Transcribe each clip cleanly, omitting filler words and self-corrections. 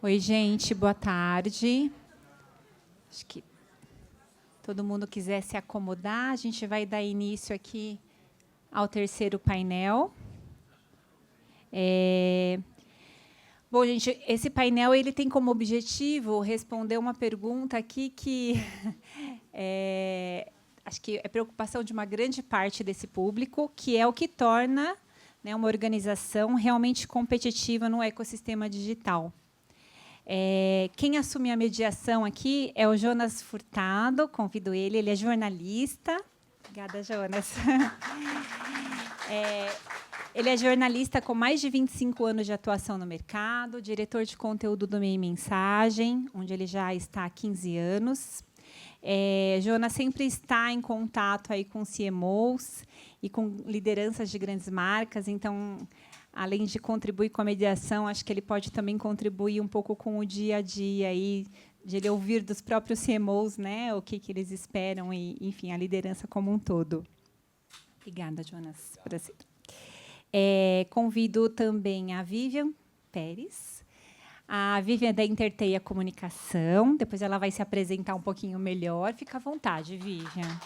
Oi, gente, boa tarde. Acho que todo mundo quiser se acomodar, a gente vai dar início aqui ao terceiro painel. Bom, gente, esse painel ele tem como objetivo responder uma pergunta aqui que acho que é preocupação de uma grande parte desse público, que é o que torna, né, uma organização realmente competitiva no ecossistema digital. Quem assume a mediação aqui é o Jonas Furtado, convido ele, ele é jornalista. Obrigada, Jonas. Ele é jornalista com mais de 25 anos de atuação no mercado, diretor de conteúdo do Meio Mensagem, onde ele já está há 15 anos. Jonas sempre está em contato aí com CMOs e com lideranças de grandes marcas, então, além de contribuir com a mediação, acho que ele pode também contribuir um pouco com o dia a dia aí, de ele ouvir dos próprios CMOs, né, o que eles esperam e, enfim, a liderança como um todo. Obrigada, Jonas, por assim. Convido também a Vivian Pérez. A Vivian é da Interteia Comunicação. Depois ela vai se apresentar um pouquinho melhor. Fica à vontade, Vivian.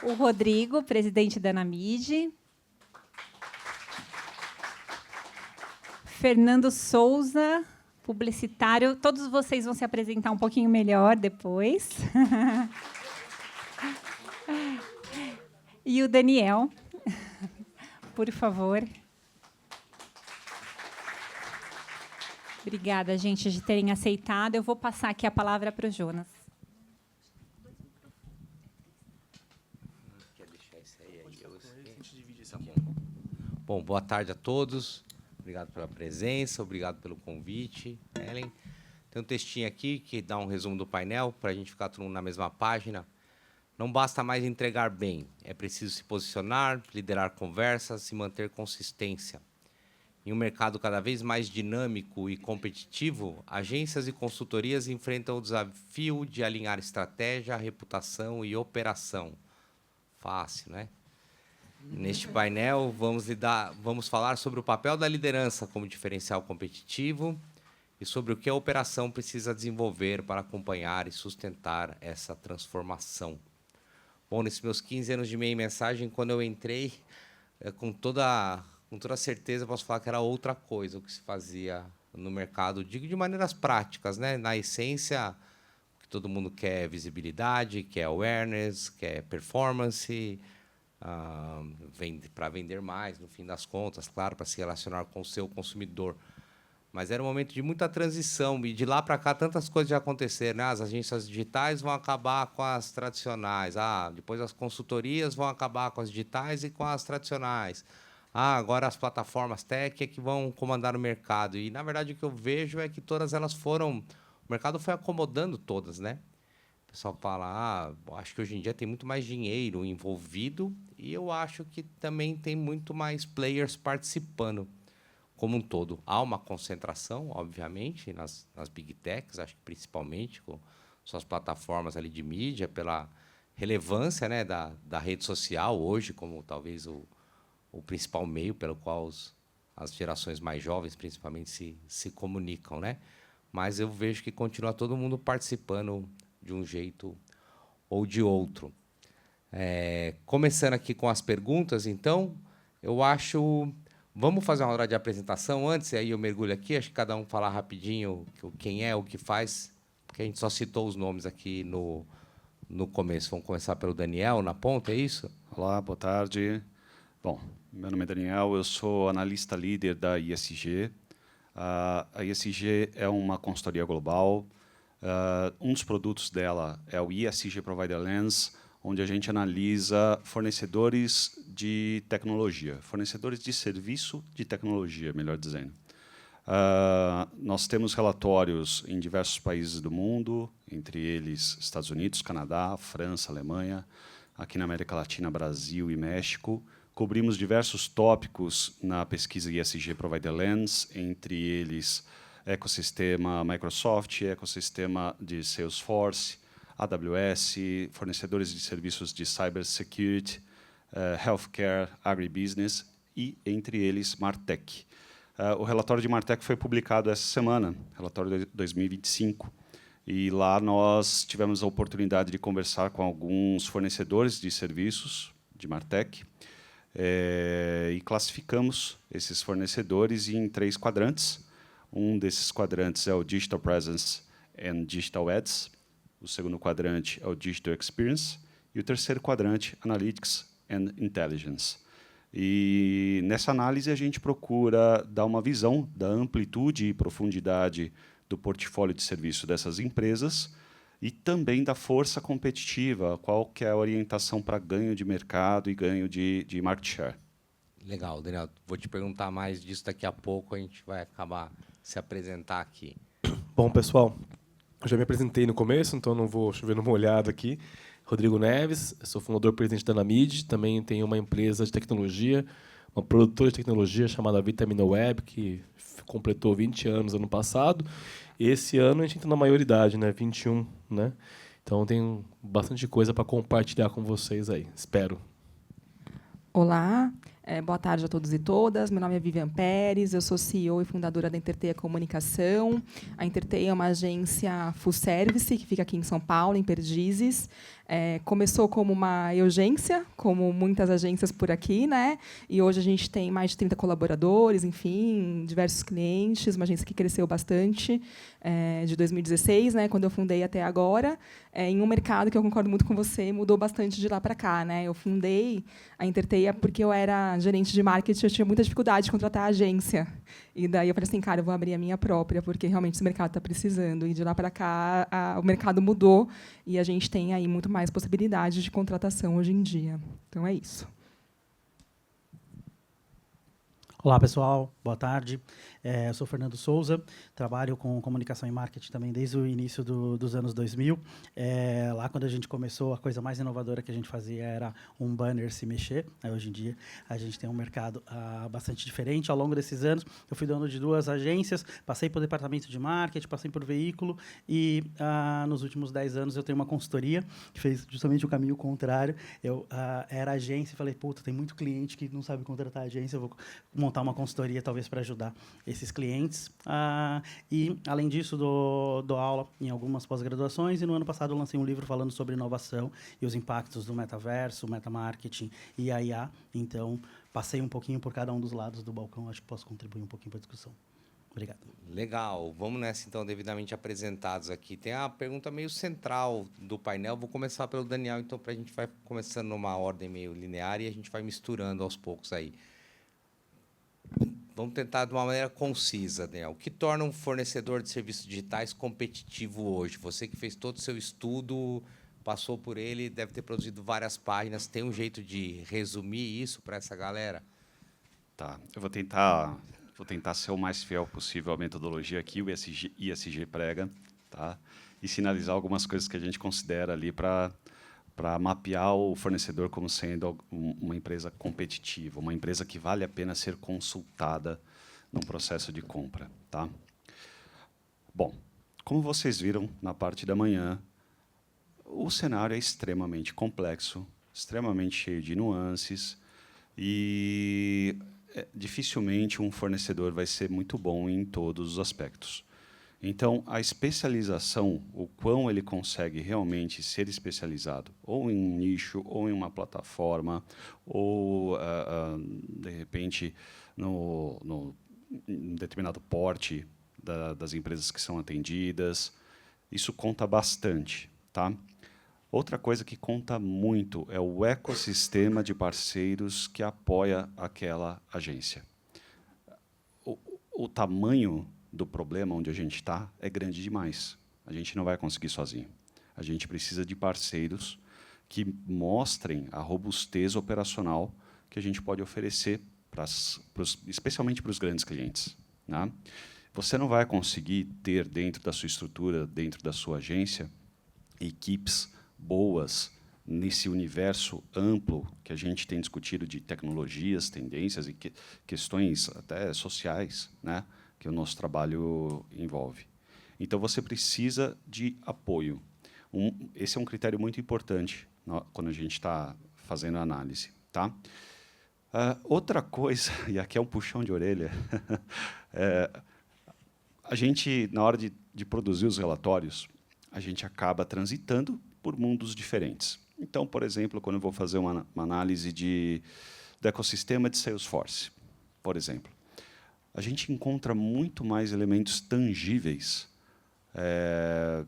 O Rodrigo, presidente da Anamid. Fernando Souza, publicitário. Todos vocês vão se apresentar um pouquinho melhor depois. E o Daniel, por favor. Obrigada, gente, de terem aceitado. Eu vou passar aqui a palavra para o Jonas. Quer deixar isso aí? Bom, boa tarde a todos. Obrigado pela presença, obrigado pelo convite, Ellen. Tem um textinho aqui que dá um resumo do painel, para a gente ficar todo mundo na mesma página. Não basta mais entregar bem, é preciso se posicionar, liderar conversas e manter consistência. Em um mercado cada vez mais dinâmico e competitivo, agências e consultorias enfrentam o desafio de alinhar estratégia, reputação e operação. Fácil, né? Neste painel, vamos falar sobre o papel da liderança como diferencial competitivo e sobre o que a operação precisa desenvolver para acompanhar e sustentar essa transformação. Bom, nesses meus 15 anos de Meio Mensagem, quando eu entrei, com toda certeza, posso falar que era outra coisa o que se fazia no mercado, digo de maneiras práticas, né? Na essência, o que todo mundo quer é visibilidade, quer awareness, quer performance, para vender mais, no fim das contas, claro, para se relacionar com o seu consumidor. Mas era um momento de muita transição, e de lá para cá tantas coisas já aconteceram, né? As agências digitais vão acabar com as tradicionais, depois as consultorias vão acabar com as digitais e com as tradicionais. Agora as plataformas tech é que vão comandar o mercado. E, na verdade, o que eu vejo é que todas elas foram... O mercado foi acomodando todas, né? O pessoal fala, acho que hoje em dia tem muito mais dinheiro envolvido e eu acho que também tem muito mais players participando como um todo. Há uma concentração, obviamente, nas big techs, acho que principalmente com suas plataformas ali de mídia, pela relevância, né, da rede social hoje, como talvez o principal meio pelo qual as gerações mais jovens, principalmente, se comunicam, né? Mas eu vejo que continua todo mundo participando de um jeito ou de outro. Começando aqui com as perguntas, então, eu acho... Vamos fazer uma hora de apresentação antes, e aí eu mergulho aqui, acho que cada um falar rapidinho quem é, o que faz, porque a gente só citou os nomes aqui no começo. Vamos começar pelo Daniel, na ponta, é isso? Olá, boa tarde. Bom, meu nome é Daniel, eu sou analista líder da ISG. A ISG é uma consultoria global. Um dos produtos dela é o ISG Provider Lens, onde a gente analisa fornecedores de tecnologia, fornecedores de serviço de tecnologia, melhor dizendo. Nós temos relatórios em diversos países do mundo, entre eles Estados Unidos, Canadá, França, Alemanha, aqui na América Latina, Brasil e México. Cobrimos diversos tópicos na pesquisa ISG Provider Lens, entre eles ecossistema Microsoft, ecossistema de Salesforce, AWS, fornecedores de serviços de cybersecurity, healthcare, agribusiness e, entre eles, Martech. O relatório de Martech foi publicado essa semana, relatório de 2025. E lá nós tivemos a oportunidade de conversar com alguns fornecedores de serviços de Martech e classificamos esses fornecedores em 3 quadrantes. Um desses quadrantes é o Digital Presence and Digital Ads. O segundo quadrante é o Digital Experience. E o terceiro quadrante, Analytics and Intelligence. E nessa análise a gente procura dar uma visão da amplitude e profundidade do portfólio de serviço dessas empresas e também da força competitiva, qual que é a orientação para ganho de mercado e ganho de market share. Legal, Daniel. Vou te perguntar mais disso daqui a pouco, a gente vai acabar se apresentar aqui. Bom, pessoal, eu já me apresentei no começo, então não vou chover numa olhada aqui. Rodrigo Neves, sou fundador e presidente da Namid, também tenho uma empresa de tecnologia, uma produtora de tecnologia chamada Vitamina Web, que completou 20 anos ano passado. E esse ano a gente entra na maioridade, né? 21, né? Então tenho bastante coisa para compartilhar com vocês aí, espero. Olá, boa tarde a todos e todas. Meu nome é Vivian Pérez, eu sou CEO e fundadora da Interteia Comunicação. A Interteia é uma agência full service que fica aqui em São Paulo, em Perdizes. Começou como uma agência, como muitas agências por aqui, né? E hoje a gente tem mais de 30 colaboradores, enfim, diversos clientes, uma agência que cresceu bastante de 2016, né, quando eu fundei até agora, em um mercado que eu concordo muito com você, mudou bastante de lá para cá, né? Eu fundei a Interteia porque eu era gerente de marketing, eu tinha muita dificuldade de contratar a agência. E daí eu falei assim, cara, eu vou abrir a minha própria, porque realmente esse mercado está precisando. E de lá para cá o mercado mudou e a gente tem aí muito mais possibilidades de contratação hoje em dia. Então é isso. Olá, pessoal. Boa tarde. Eu sou Fernando Souza, trabalho com comunicação e marketing também desde o início dos anos 2000. Lá, quando a gente começou, a coisa mais inovadora que a gente fazia era um banner se mexer. Hoje em dia, a gente tem um mercado bastante diferente. Ao longo desses anos, eu fui dono de 2 agências, passei por departamento de marketing, passei por veículo e, nos últimos 10 anos, eu tenho uma consultoria que fez justamente o caminho contrário. Eu era agência e falei, puta, tem muito cliente que não sabe contratar agência, eu vou montar uma consultoria, talvez, para ajudar esses clientes. E, além disso, dou aula em algumas pós-graduações e, no ano passado, eu lancei um livro falando sobre inovação e os impactos do metaverso, metamarketing e a IA. Então, passei um pouquinho por cada um dos lados do balcão, acho que posso contribuir um pouquinho para a discussão. Obrigado. Legal. Vamos nessa, então, devidamente apresentados aqui. Tem a pergunta meio central do painel. Vou começar pelo Daniel, então, para a gente vai começando numa ordem meio linear e a gente vai misturando aos poucos aí. Vamos tentar de uma maneira concisa, Daniel. O que torna um fornecedor de serviços digitais competitivo hoje? Você que fez todo o seu estudo, passou por ele, deve ter produzido várias páginas. Tem um jeito de resumir isso para essa galera? Tá. Eu vou tentar ser o mais fiel possível à metodologia que o ISG prega, tá? E sinalizar algumas coisas que a gente considera ali para mapear o fornecedor como sendo uma empresa competitiva, uma empresa que vale a pena ser consultada no processo de compra. Tá? Bom, como vocês viram na parte da manhã, o cenário é extremamente complexo, extremamente cheio de nuances, e dificilmente um fornecedor vai ser muito bom em todos os aspectos. Então, a especialização, o quão ele consegue realmente ser especializado, ou em um nicho, ou em uma plataforma, ou, de repente, em determinado porte das empresas que são atendidas, isso conta bastante. Tá? Outra coisa que conta muito é o ecossistema de parceiros que apoia aquela agência. O tamanho do problema onde a gente está é grande demais. A gente não vai conseguir sozinho. A gente precisa de parceiros que mostrem a robustez operacional que a gente pode oferecer, especialmente para os grandes clientes. Né? Você não vai conseguir ter dentro da sua estrutura, dentro da sua agência, equipes boas nesse universo amplo que a gente tem discutido de tecnologias, tendências e questões até sociais, né? Que o nosso trabalho envolve. Então, você precisa de apoio. Esse é um critério muito importante quando a gente está fazendo a análise. Tá? Outra coisa, e aqui é um puxão de orelha, a gente, na hora de produzir os relatórios, a gente acaba transitando por mundos diferentes. Então, por exemplo, quando eu vou fazer uma análise do ecossistema de Salesforce, por exemplo, a gente encontra muito mais elementos tangíveis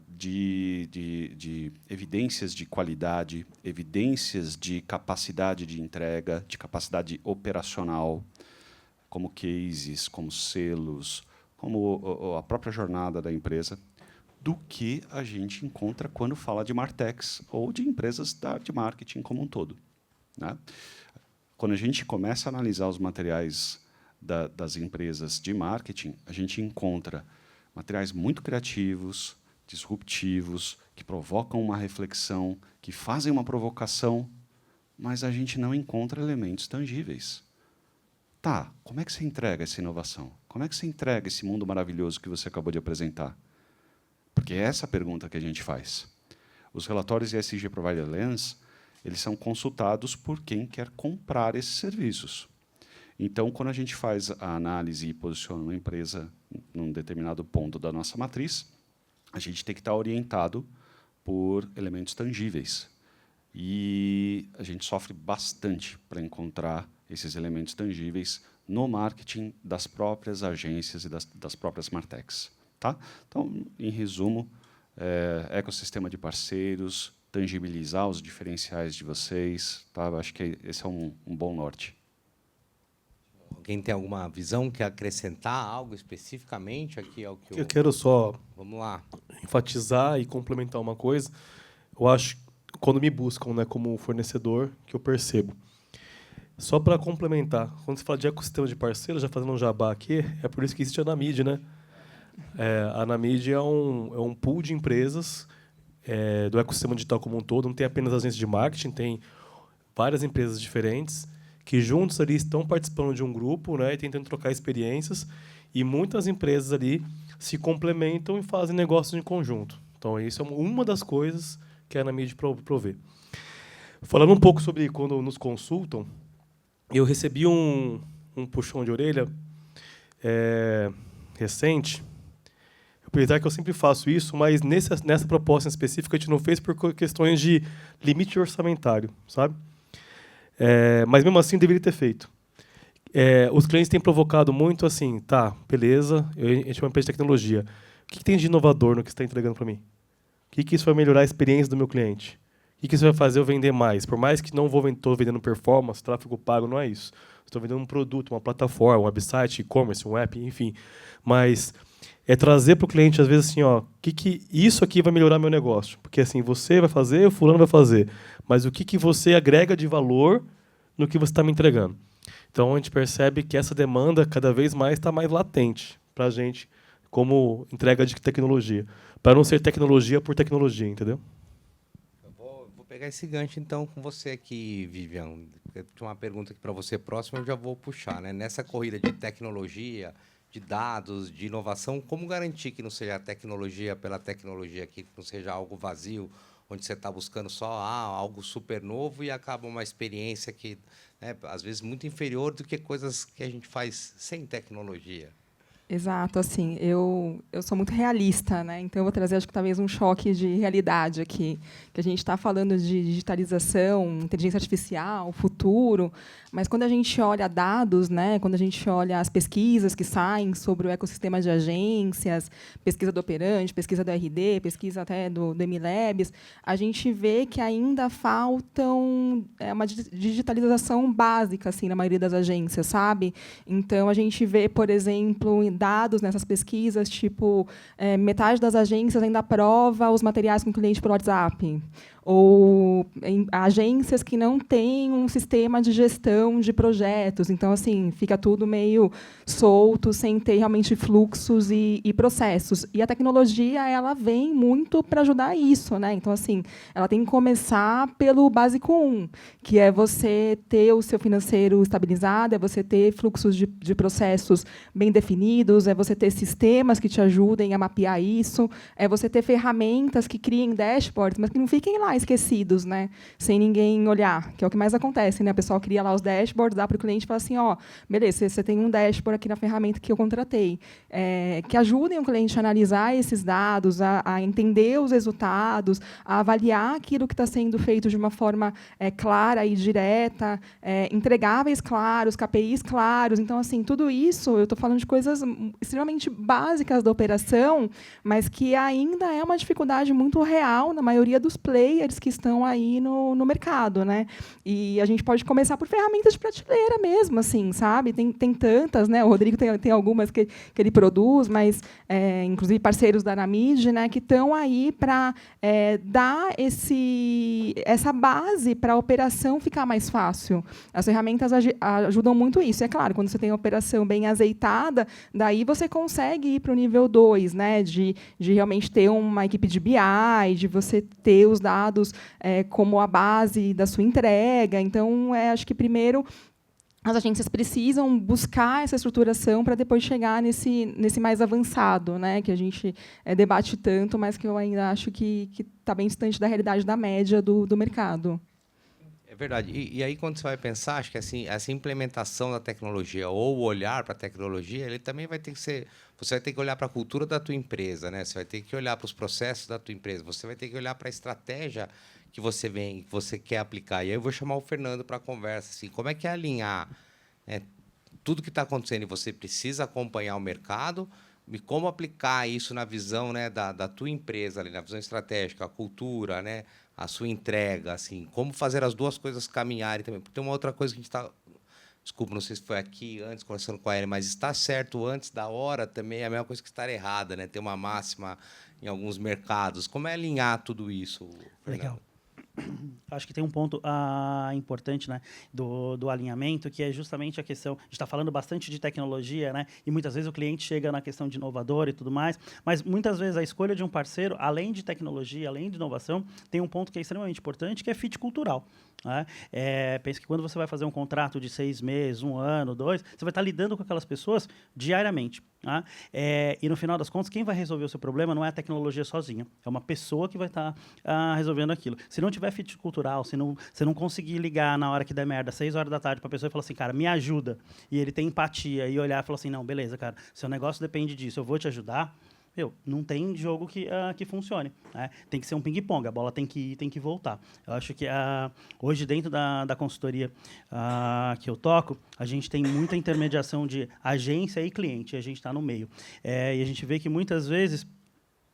de evidências de qualidade, evidências de capacidade de entrega, de capacidade operacional, como cases, como selos, como a própria jornada da empresa, do que a gente encontra quando fala de Martechs ou de empresas de marketing como um todo, né? Quando a gente começa a analisar os materiais das empresas de marketing, a gente encontra materiais muito criativos, disruptivos, que provocam uma reflexão, que fazem uma provocação, mas a gente não encontra elementos tangíveis. Tá, como é que você entrega essa inovação? Como é que você entrega esse mundo maravilhoso que você acabou de apresentar? Porque é essa a pergunta que a gente faz. Os relatórios ESG Provider Lens, eles são consultados por quem quer comprar esses serviços. Então, quando a gente faz a análise e posiciona uma empresa num determinado ponto da nossa matriz, a gente tem que estar orientado por elementos tangíveis. E a gente sofre bastante para encontrar esses elementos tangíveis no marketing das próprias agências e das próprias Martechs. Tá? Então, em resumo, ecossistema de parceiros, tangibilizar os diferenciais de vocês. Tá? Eu acho que esse é um bom norte. Alguém tem alguma visão, quer acrescentar algo especificamente aqui ao que Eu quero só Vamos lá. enfatizar e complementar uma coisa. Eu acho, quando me buscam, né, como fornecedor, que eu percebo. Só para complementar, quando você fala de ecossistema de parceiros, já fazendo um jabá aqui, é por isso que existe a Anamid, né? A Anamid é um pool de empresas do ecossistema digital como um todo. Não tem apenas agências de marketing, tem várias empresas diferentes que juntos ali estão participando de um grupo, né, e tentando trocar experiências, e muitas empresas ali se complementam e fazem negócios em conjunto. Então, isso é uma das coisas que a Anamid provê. Falando um pouco sobre quando nos consultam, eu recebi um puxão de orelha recente. Apesar que eu sempre faço isso, mas nessa proposta em específica a gente não fez por questões de limite orçamentário, sabe? Mas mesmo assim deveria ter feito. Os clientes têm provocado muito assim, tá, beleza, a gente é uma empresa de tecnologia. O que tem de inovador no que você está entregando para mim? O que isso vai melhorar a experiência do meu cliente? O que isso vai fazer eu vender mais? Por mais que não estou vendendo performance, tráfego pago, não é isso. Estou vendendo um produto, uma plataforma, um website, e-commerce, um app, enfim. Mas é trazer para o cliente, às vezes, assim, ó, que isso aqui vai melhorar meu negócio? Porque assim, você vai fazer, o fulano vai fazer. Mas o que você agrega de valor no que você está me entregando? Então, a gente percebe que essa demanda, cada vez mais, está mais latente para a gente, como entrega de tecnologia. Para não ser tecnologia por tecnologia, entendeu? Eu vou pegar esse gancho, então, com você aqui, Vivian. Eu tinha uma pergunta aqui para você próxima, eu já vou puxar, né? Nessa corrida de tecnologia, de dados, de inovação, como garantir que não seja a tecnologia pela tecnologia, que não seja algo vazio, onde você está buscando só algo super novo e acaba uma experiência que, né, às vezes, muito inferior do que coisas que a gente faz sem tecnologia? Exato, assim, eu sou muito realista, né? Então eu vou trazer, acho que talvez um choque de realidade aqui, que a gente está falando de digitalização, inteligência artificial, futuro, mas quando a gente olha dados, né? Quando a gente olha as pesquisas que saem sobre o ecossistema de agências, pesquisa do Operante, pesquisa do RD, pesquisa até do MLabs, a gente vê que ainda faltam uma digitalização básica, assim, na maioria das agências, sabe? Então a gente vê, por exemplo, dados nessas pesquisas, tipo, metade das agências ainda aprova os materiais com o cliente por WhatsApp. Ou agências que não têm um sistema de gestão de projetos. Então, assim, fica tudo meio solto, sem ter realmente fluxos e processos. E a tecnologia, ela vem muito para ajudar isso, né? Então, assim, ela tem que começar pelo básico 1, que é você ter o seu financeiro estabilizado, é você ter fluxos de processos bem definidos, é você ter sistemas que te ajudem a mapear isso, é você ter ferramentas que criem dashboards, mas que não fiquem lá esquecidos, né? Sem ninguém olhar, que é o que mais acontece, né? O pessoal cria lá os dashboards, dá para o cliente e fala assim, ó, beleza, você tem um dashboard aqui na ferramenta que eu contratei, que ajudem o cliente a analisar esses dados, a entender os resultados, a avaliar aquilo que está sendo feito de uma forma clara e direta, entregáveis claros, KPIs claros. Então, assim, tudo isso, eu estou falando de coisas extremamente básicas da operação, mas que ainda é uma dificuldade muito real na maioria dos players que estão aí no mercado, né? E a gente pode começar por ferramentas de prateleira mesmo, assim, sabe? Tem tantas, né? O Rodrigo tem algumas que ele produz, mas inclusive parceiros da Anamid, né, que estão aí para dar essa base para a operação ficar mais fácil. As ferramentas ajudam muito isso. E, é claro, quando você tem a operação bem azeitada, daí você consegue ir para o nível 2, né, de realmente ter uma equipe de BI, de você ter os dados como a base da sua entrega. Então, acho que, primeiro, as agências precisam buscar essa estruturação para depois chegar nesse mais avançado, né, que a gente debate tanto, mas que eu ainda acho que está bem distante da realidade da média do mercado. É verdade. E aí, quando você vai pensar, acho que assim, essa implementação da tecnologia ou o olhar para a tecnologia, ele também vai ter que ser... Você vai ter que olhar para a cultura da tua empresa, né? Você vai ter que olhar para os processos da tua empresa. Você vai ter que olhar para a estratégia que você quer aplicar. E aí eu vou chamar o Fernando para a conversa. Assim, como é que é alinhar tudo que está acontecendo e você precisa acompanhar o mercado e como aplicar isso na visão, né, da tua empresa, ali, na visão estratégica, a cultura, né, a sua entrega, assim, como fazer as duas coisas caminharem também. Porque tem uma outra coisa que a gente está... Desculpa, não sei se foi aqui antes, conversando com a Ellen, mas estar certo antes da hora também é a mesma coisa que estar errada, né? Tem uma máxima em alguns mercados. Como é alinhar tudo isso, Fernando? Legal. Acho que tem um ponto importante, né, do alinhamento, que é justamente a questão... A gente está falando bastante de tecnologia, né, e muitas vezes o cliente chega na questão de inovador e tudo mais, mas muitas vezes a escolha de um parceiro, além de tecnologia, além de inovação, tem um ponto que é extremamente importante, que é fit cultural. Né? Pensa que quando você vai fazer um contrato de 6 meses, 1 ano, 2, você vai estar lidando com aquelas pessoas diariamente. Tá? E, no final das contas, quem vai resolver o seu problema não é a tecnologia sozinha, é uma pessoa que vai estar resolvendo aquilo. Se não tiver fit cultural, se não conseguir ligar na hora que der merda, 6 horas da tarde, para a pessoa e falar assim, cara, me ajuda, e ele tem empatia, e olhar e falar assim, não, beleza, cara, seu negócio depende disso, eu vou te ajudar, não tem jogo que funcione. Né? Tem que ser um ping-pong, a bola tem que ir, tem que voltar. Eu acho que hoje, dentro da consultoria que eu toco, a gente tem muita intermediação de agência e cliente, e a gente está no meio. E a gente vê que, muitas vezes,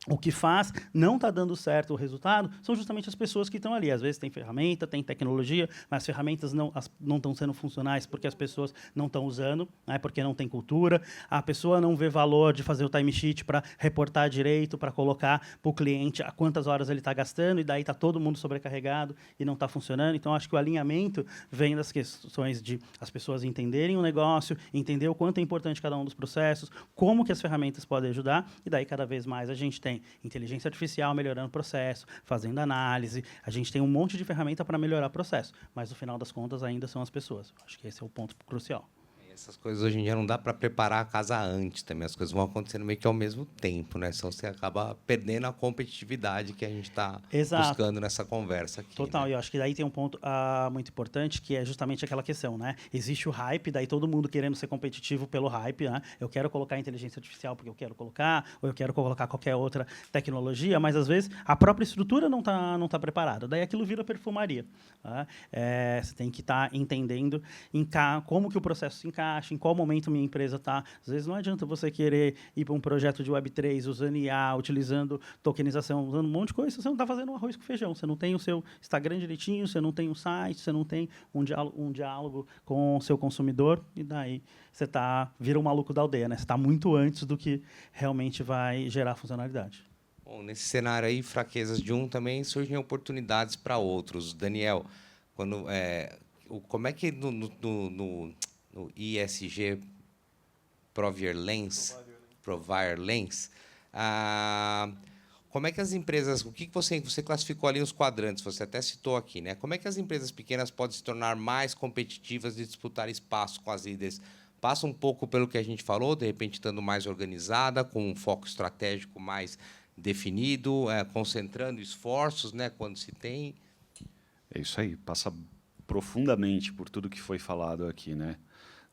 o que faz não está dando certo o resultado são justamente as pessoas que estão ali. Às vezes tem ferramenta, tem tecnologia, mas as ferramentas não estão sendo funcionais porque as pessoas não estão usando, né, porque não tem cultura. A pessoa não vê valor de fazer o timesheet para reportar direito, para colocar para o cliente a quantas horas ele está gastando, e daí está todo mundo sobrecarregado e não está funcionando. Então, acho que o alinhamento vem das questões de as pessoas entenderem o negócio, entender o quanto é importante cada um dos processos, como que as ferramentas podem ajudar, e daí cada vez mais a gente tem inteligência artificial melhorando o processo, fazendo análise. A gente tem um monte de ferramenta para melhorar o processo, mas, no final das contas, ainda são as pessoas. Acho que esse é o ponto crucial. Essas coisas hoje em dia não dá para preparar a casa antes também. As coisas vão acontecendo meio que ao mesmo tempo, né? Senão você acaba perdendo a competitividade que a gente está buscando nessa conversa aqui. Total, né? E eu acho que daí tem um ponto muito importante, que é justamente aquela questão, né? Existe o hype, daí todo mundo querendo ser competitivo pelo hype, né? Eu quero colocar inteligência artificial porque eu quero colocar, ou eu quero colocar qualquer outra tecnologia, mas, às vezes, a própria estrutura não tá preparada. Daí aquilo vira perfumaria. Tá? Você tem que estar entendendo como que o processo se encaixa, em qual momento minha empresa está. Às vezes não adianta você querer ir para um projeto de Web3 usando IA, utilizando tokenização, usando um monte de coisa, você não está fazendo um arroz com feijão, você não tem o seu Instagram direitinho, você não tem um site, você não tem um diálogo com o seu consumidor, e daí você vira um maluco da aldeia, né? Você está muito antes do que realmente vai gerar funcionalidade. Bom, nesse cenário aí, fraquezas de um também surgem oportunidades para outros. Daniel, como é que no ISG Provider Lens, como é que as empresas, o que você classificou ali nos quadrantes, você até citou aqui, né? Como é que as empresas pequenas podem se tornar mais competitivas e disputar espaço com as líderes? Passa um pouco pelo que a gente falou, de repente estando mais organizada, com um foco estratégico mais definido, concentrando esforços, né, quando se tem. É isso aí, passa profundamente por tudo que foi falado aqui, né?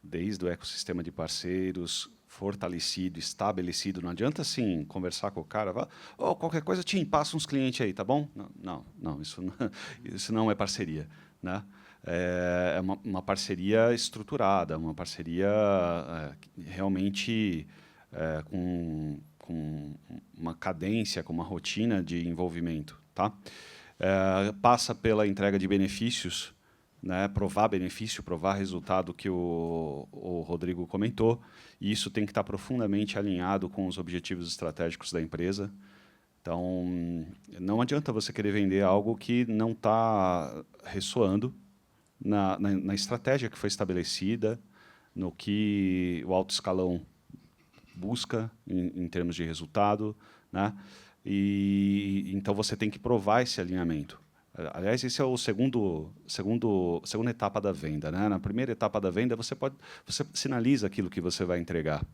Desde o ecossistema de parceiros, fortalecido, estabelecido. Não adianta, assim, conversar com o cara, qualquer coisa, Tim, passa uns clientes aí, tá bom? Não, isso não é parceria, né? É uma parceria estruturada, uma parceria realmente com uma cadência, com uma rotina de envolvimento, tá? Passa pela entrega de benefícios, né, provar benefício, provar resultado que o Rodrigo comentou, e isso tem que estar profundamente alinhado com os objetivos estratégicos da empresa. Então, não adianta você querer vender algo que não está ressoando na estratégia que foi estabelecida, no que o alto escalão busca em termos de resultado, né? E então você tem que provar esse alinhamento. Aliás, esse é o segunda etapa da venda, né? Na primeira etapa da venda, você sinaliza aquilo que você vai entregar.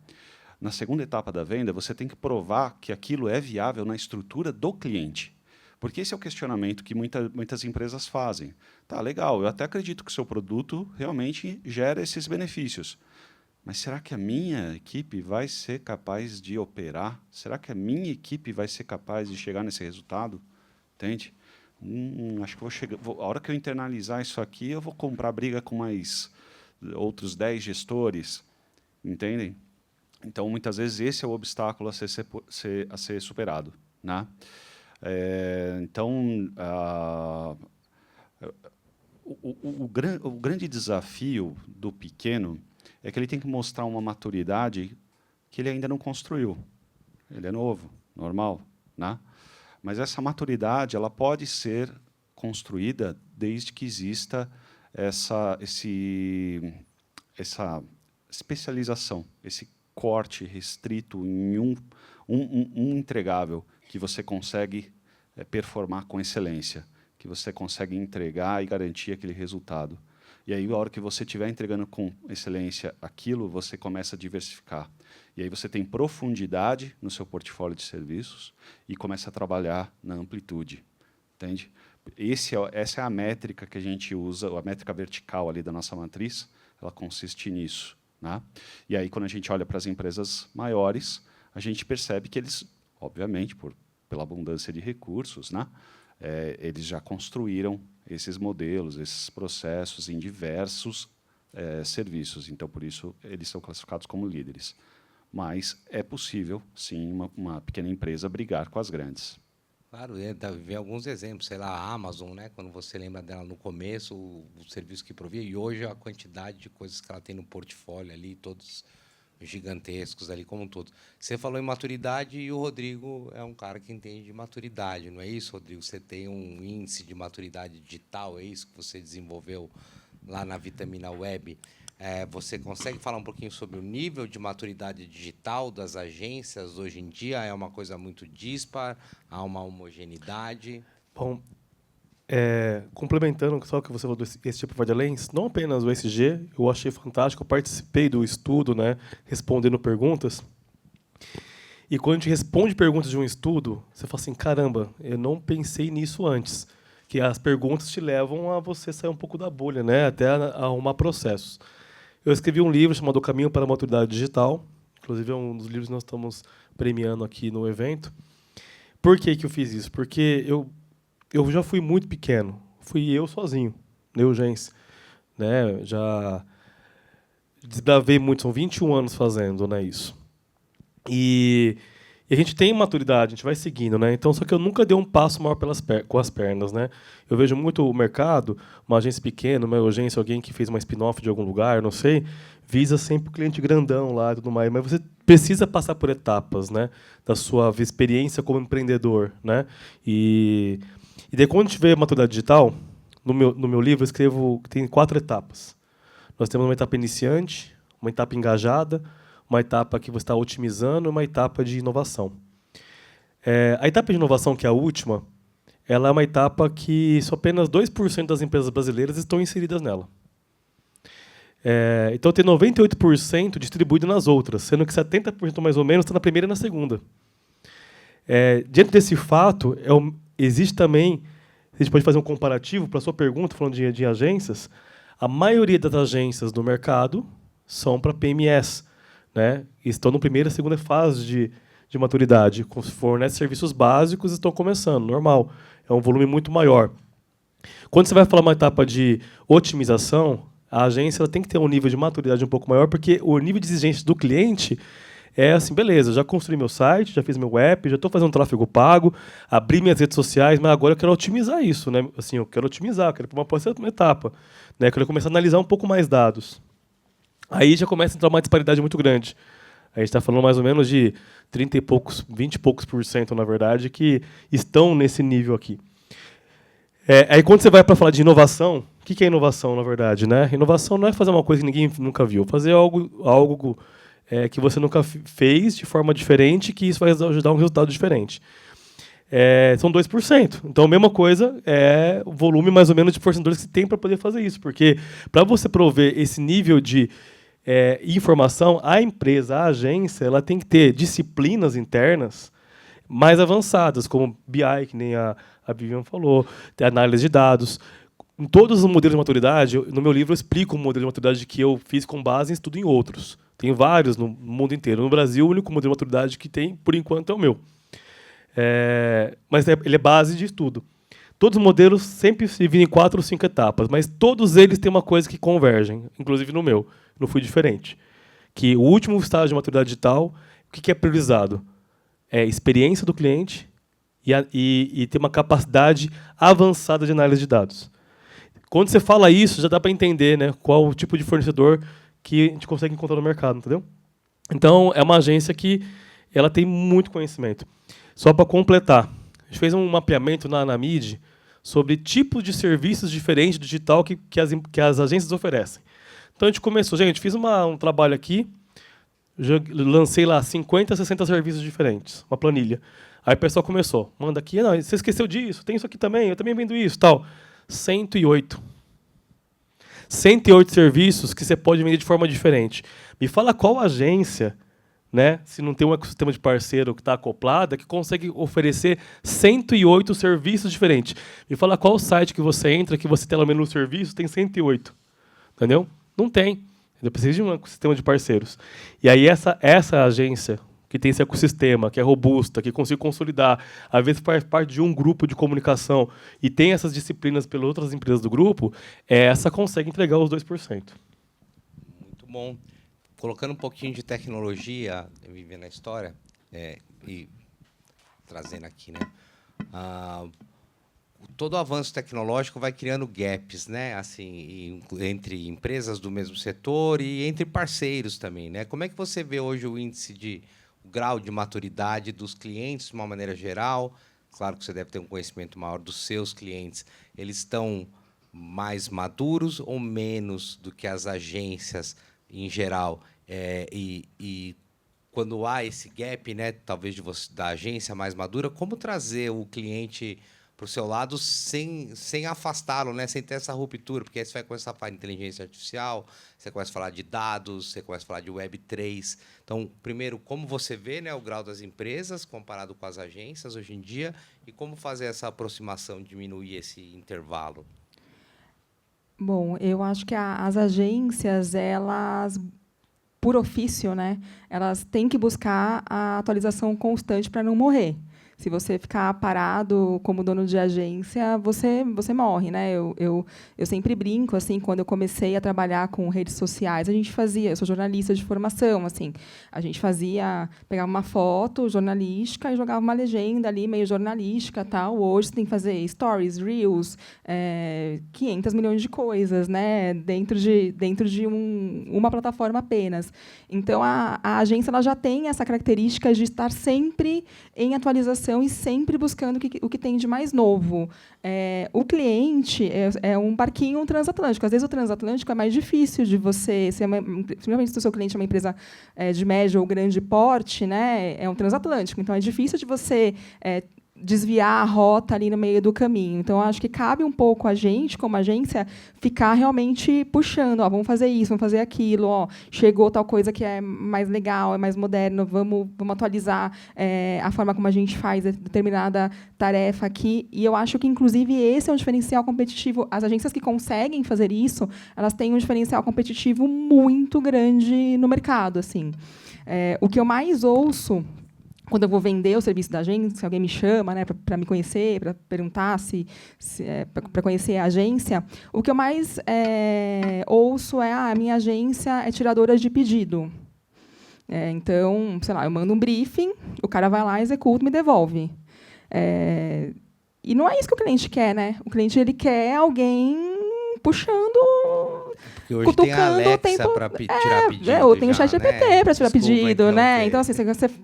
Na segunda etapa da venda, você tem que provar que aquilo é viável na estrutura do cliente. Porque esse é o questionamento que muitas empresas fazem. Tá, legal, eu até acredito que o seu produto realmente gera esses benefícios. Mas será que a minha equipe vai ser capaz de operar? Será que a minha equipe vai ser capaz de chegar nesse resultado? Entende? Acho que a hora que eu internalizar isso aqui, eu vou comprar briga com mais outros 10 gestores. Entendem? Então, muitas vezes, esse é o obstáculo a ser superado, né? Então, o grande desafio do pequeno é que ele tem que mostrar uma maturidade que ele ainda não construiu. Ele é novo, normal, né? Mas essa maturidade ela pode ser construída desde que exista essa especialização, esse corte restrito em um entregável que você consegue performar com excelência, que você consegue entregar e garantir aquele resultado. E aí, a hora que você estiver entregando com excelência aquilo, você começa a diversificar. E aí você tem profundidade no seu portfólio de serviços e começa a trabalhar na amplitude. Entende? Essa é a métrica que a gente usa, a métrica vertical ali da nossa matriz, ela consiste nisso, né? E aí, quando a gente olha para as empresas maiores, a gente percebe que eles, obviamente, pela abundância de recursos, né, eles já construíram esses modelos, esses processos em diversos serviços. Então, por isso, eles são classificados como líderes. Mas é possível, sim, uma pequena empresa brigar com as grandes. Claro, vem alguns exemplos, sei lá, a Amazon, né? Quando você lembra dela no começo, o serviço que provia, e hoje a quantidade de coisas que ela tem no portfólio ali, todos gigantescos ali como um todo. Você falou em maturidade e o Rodrigo é um cara que entende de maturidade, não é isso, Rodrigo? Você tem um índice de maturidade digital, é isso que você desenvolveu lá na Vitamina Web. Você consegue falar um pouquinho sobre o nível de maturidade digital das agências hoje em dia? É uma coisa muito dispar? Há uma homogeneidade? Bom, complementando só o que você falou desse tipo de lens, não apenas o ESG, eu achei fantástico, eu participei do estudo, né, respondendo perguntas. E quando a gente responde perguntas de um estudo, você fala assim, caramba, eu não pensei nisso antes. Que as perguntas te levam a você sair um pouco da bolha, né, até a arrumar processos. Eu escrevi um livro chamado O Caminho para a Maturidade Digital, inclusive é um dos livros que nós estamos premiando aqui no evento. Por que eu fiz isso? Porque eu já fui muito pequeno, fui eu sozinho, Neugência, né? Já desbravei muito, são 21 anos fazendo, né, isso. E a gente tem maturidade, a gente vai seguindo, né? Então, só que eu nunca dei um passo maior com as pernas, né? Eu vejo muito o mercado, uma agência pequena, uma agência, alguém que fez uma spin-off de algum lugar, não sei, visa sempre o cliente grandão lá e tudo mais, mas você precisa passar por etapas, né? Da sua experiência como empreendedor, né? E daí, quando a gente vê a maturidade digital, no meu livro eu escrevo que tem 4 etapas. Nós temos uma etapa iniciante, uma etapa engajada, uma etapa que você está otimizando e uma etapa de inovação. A etapa de inovação, que é a última, ela é uma etapa que só apenas 2% das empresas brasileiras estão inseridas nela. Então, tem 98% distribuído nas outras, sendo que 70% mais ou menos está na primeira e na segunda. Diante desse fato, existe também a gente pode fazer um comparativo para a sua pergunta, falando de agências. A maioria das agências do mercado são para PMS, né? Estão na primeira e segunda fase de maturidade. Fornecem serviços básicos e estão começando, normal. É um volume muito maior. Quando você vai falar uma etapa de otimização, a agência ela tem que ter um nível de maturidade um pouco maior, porque o nível de exigência do cliente é assim, beleza, já construí meu site, já fiz meu app, já estou fazendo tráfego pago, abri minhas redes sociais, mas agora eu quero otimizar isso, né? Assim, eu quero otimizar, quero ir para uma próxima etapa, né? Eu quero começar a analisar um pouco mais dados. Aí já começa a entrar uma disparidade muito grande. A gente está falando mais ou menos de 30 e poucos, 20 e poucos %, na verdade, que estão nesse nível aqui. Aí quando você vai para falar de inovação, o que é inovação, na verdade, né? Inovação não é fazer uma coisa que ninguém nunca viu, fazer algo que você nunca fez de forma diferente, que isso vai ajudar um resultado diferente. São 2%. Então, a mesma coisa é o volume mais ou menos de fornecedores que você tem para poder fazer isso. Porque para você prover esse nível de informação, a empresa, a agência, ela tem que ter disciplinas internas mais avançadas, como BI, que nem a Vivian falou, ter análise de dados. Em todos os modelos de maturidade, no meu livro eu explico o modelo de maturidade que eu fiz com base em estudo em outros. Tem vários no mundo inteiro. No Brasil, o único modelo de maturidade que tem, por enquanto, é o meu. Mas ele é base de estudo. Todos os modelos sempre se dividem em 4 ou 5 etapas, mas todos eles têm uma coisa que convergem, inclusive no meu. Não fui diferente. Que o último estágio de maturidade digital, o que é priorizado? É a experiência do cliente e ter uma capacidade avançada de análise de dados. Quando você fala isso, já dá para entender, né, qual o tipo de fornecedor que a gente consegue encontrar no mercado, entendeu? Então, é uma agência que ela tem muito conhecimento. Só para completar, a gente fez um mapeamento na Anamid sobre tipos de serviços diferentes do digital que as agências oferecem. Então, a gente começou, fiz um trabalho aqui, lancei lá 50, 60 serviços diferentes, uma planilha. Aí o pessoal começou, manda aqui, não, você esqueceu disso, tem isso aqui também, eu também vendo isso, tal. 108 serviços que você pode vender de forma diferente. Me fala qual agência, né, se não tem um ecossistema de parceiro que está acoplada, que consegue oferecer 108 serviços diferentes. Me fala qual site que você entra, que você tem lá no menu serviço, tem 108. Entendeu? Não tem. Eu preciso de um ecossistema de parceiros. E aí essa agência que tem esse ecossistema, que é robusta, que consegue consolidar, às vezes faz parte de um grupo de comunicação e tem essas disciplinas pelas outras empresas do grupo, essa consegue entregar os 2%. Muito bom. Colocando um pouquinho de tecnologia, vivendo a história, e trazendo aqui, né? Todo avanço tecnológico vai criando gaps, né? Assim, entre empresas do mesmo setor e entre parceiros também, né? Como é que você vê hoje o grau de maturidade dos clientes, de uma maneira geral? Claro que você deve ter um conhecimento maior dos seus clientes. Eles estão mais maduros ou menos do que as agências em geral? E quando há esse gap, né, talvez da agência mais madura, como trazer o cliente para o seu lado sem afastá-lo, né, sem ter essa ruptura? Porque aí você vai começar a falar de inteligência artificial, você começa a falar de dados, você começa a falar de Web3. Então, primeiro, como você vê, né, o grau das empresas comparado com as agências hoje em dia e como fazer essa aproximação, diminuir esse intervalo? Bom, eu acho que as agências, elas, por ofício, né, elas têm que buscar a atualização constante para não morrer. Se você ficar parado como dono de agência, você morre, né? Eu sempre brinco, assim, quando eu comecei a trabalhar com redes sociais, eu sou jornalista de formação, assim, a gente pegava uma foto jornalística e jogava uma legenda ali, meio jornalística, tal. Hoje você tem que fazer stories, reels, 500 milhões de coisas, né? Dentro de uma plataforma apenas. Então, a agência ela já tem essa característica de estar sempre em atualização e sempre buscando o que tem de mais novo. O cliente é um barquinho transatlântico. Às vezes, o transatlântico é mais difícil de você... Principalmente se o seu cliente é uma empresa de médio ou grande porte, né, é um transatlântico. Então, é difícil de você desviar a rota ali no meio do caminho. Então, acho que cabe um pouco a gente, como agência, ficar realmente puxando. Vamos fazer isso, vamos fazer aquilo. Chegou tal coisa que é mais legal, é mais moderno. Vamos atualizar a forma como a gente faz determinada tarefa aqui. E eu acho que, inclusive, esse é um diferencial competitivo. As agências que conseguem fazer isso, elas têm um diferencial competitivo muito grande no mercado. Assim. O que eu mais ouço quando eu vou vender o serviço da agência, se alguém me chama, né, para me conhecer, para perguntar para conhecer a agência, o que eu mais ouço é: a minha agência é tiradora de pedido. Então, sei lá, eu mando um briefing, o cara vai lá, executa, me devolve. E não é isso que o cliente quer, né? O cliente ele quer alguém puxando, porque hoje tem a Alexa para tirar pedido. Ou tem o ChatGPT para tirar pedido, né? Então, assim,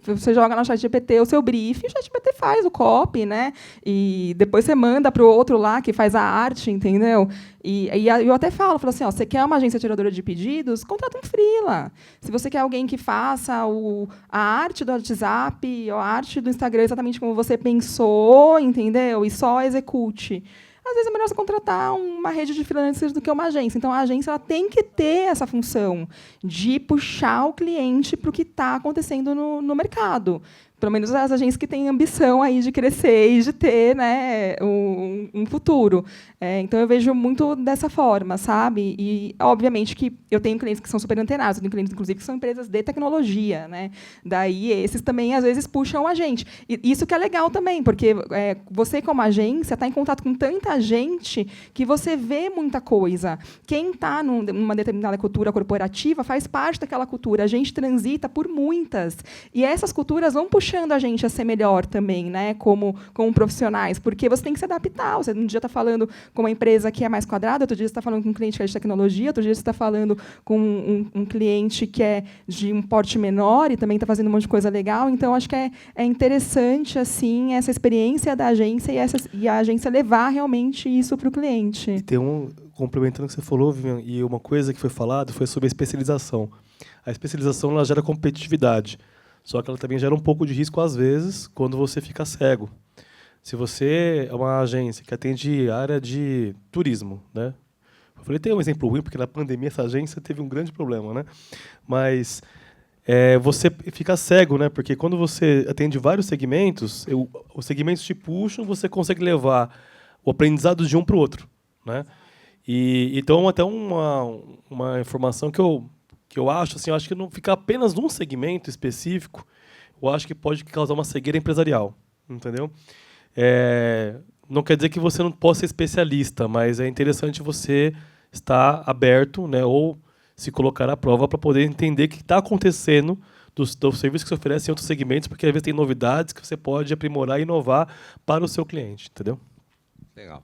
você joga no ChatGPT o seu briefing, o ChatGPT faz o copy, né? E depois você manda para o outro lá que faz a arte, entendeu? E eu até falo assim, você quer uma agência tiradora de pedidos? Contrata um freela. Se você quer alguém que faça a arte do WhatsApp, ou a arte do Instagram exatamente como você pensou, entendeu? E só execute. Às vezes é melhor você contratar uma rede de freelancers do que uma agência. Então, a agência ela tem que ter essa função de puxar o cliente para o que está acontecendo no mercado. Pelo menos as agências que têm ambição aí de crescer e de ter, né, um futuro. Então, eu vejo muito dessa forma, sabe? E, obviamente, que eu tenho clientes que são super antenados, eu tenho clientes, inclusive, que são empresas de tecnologia. Né? Daí, esses também, às vezes, puxam a gente. E isso que é legal também, porque você, como agência, está em contato com tanta gente que você vê muita coisa. Quem está numa determinada cultura corporativa faz parte daquela cultura. A gente transita por muitas. E essas culturas vão puxando a gente a ser melhor também, né, como profissionais, porque você tem que se adaptar. Você um dia está falando com uma empresa que é mais quadrada, outro dia você está falando com um cliente que é de tecnologia, outro dia você está falando com um cliente que é de um porte menor e também está fazendo um monte de coisa legal. Então, acho que é interessante assim essa experiência da agência e a agência levar realmente isso para o cliente. E tem complementando o que você falou, Vivian, e uma coisa que foi falada foi sobre a especialização. A especialização ela gera competitividade. Só que ela também gera um pouco de risco, às vezes, quando você fica cego. Se você é uma agência que atende área de turismo, né? Eu falei, tem um exemplo ruim, porque na pandemia essa agência teve um grande problema, né? Mas você fica cego, né? Porque quando você atende vários segmentos, os segmentos te puxam, você consegue levar o aprendizado de um para o outro, né? Então, até uma informação que eu acho, assim, eu acho que não ficar apenas num segmento específico, eu acho que pode causar uma cegueira empresarial, entendeu? Não quer dizer que você não possa ser especialista, mas é interessante você estar aberto, né, ou se colocar à prova para poder entender o que está acontecendo dos serviços que se oferecem em outros segmentos, porque às vezes tem novidades que você pode aprimorar e inovar para o seu cliente, entendeu? Legal.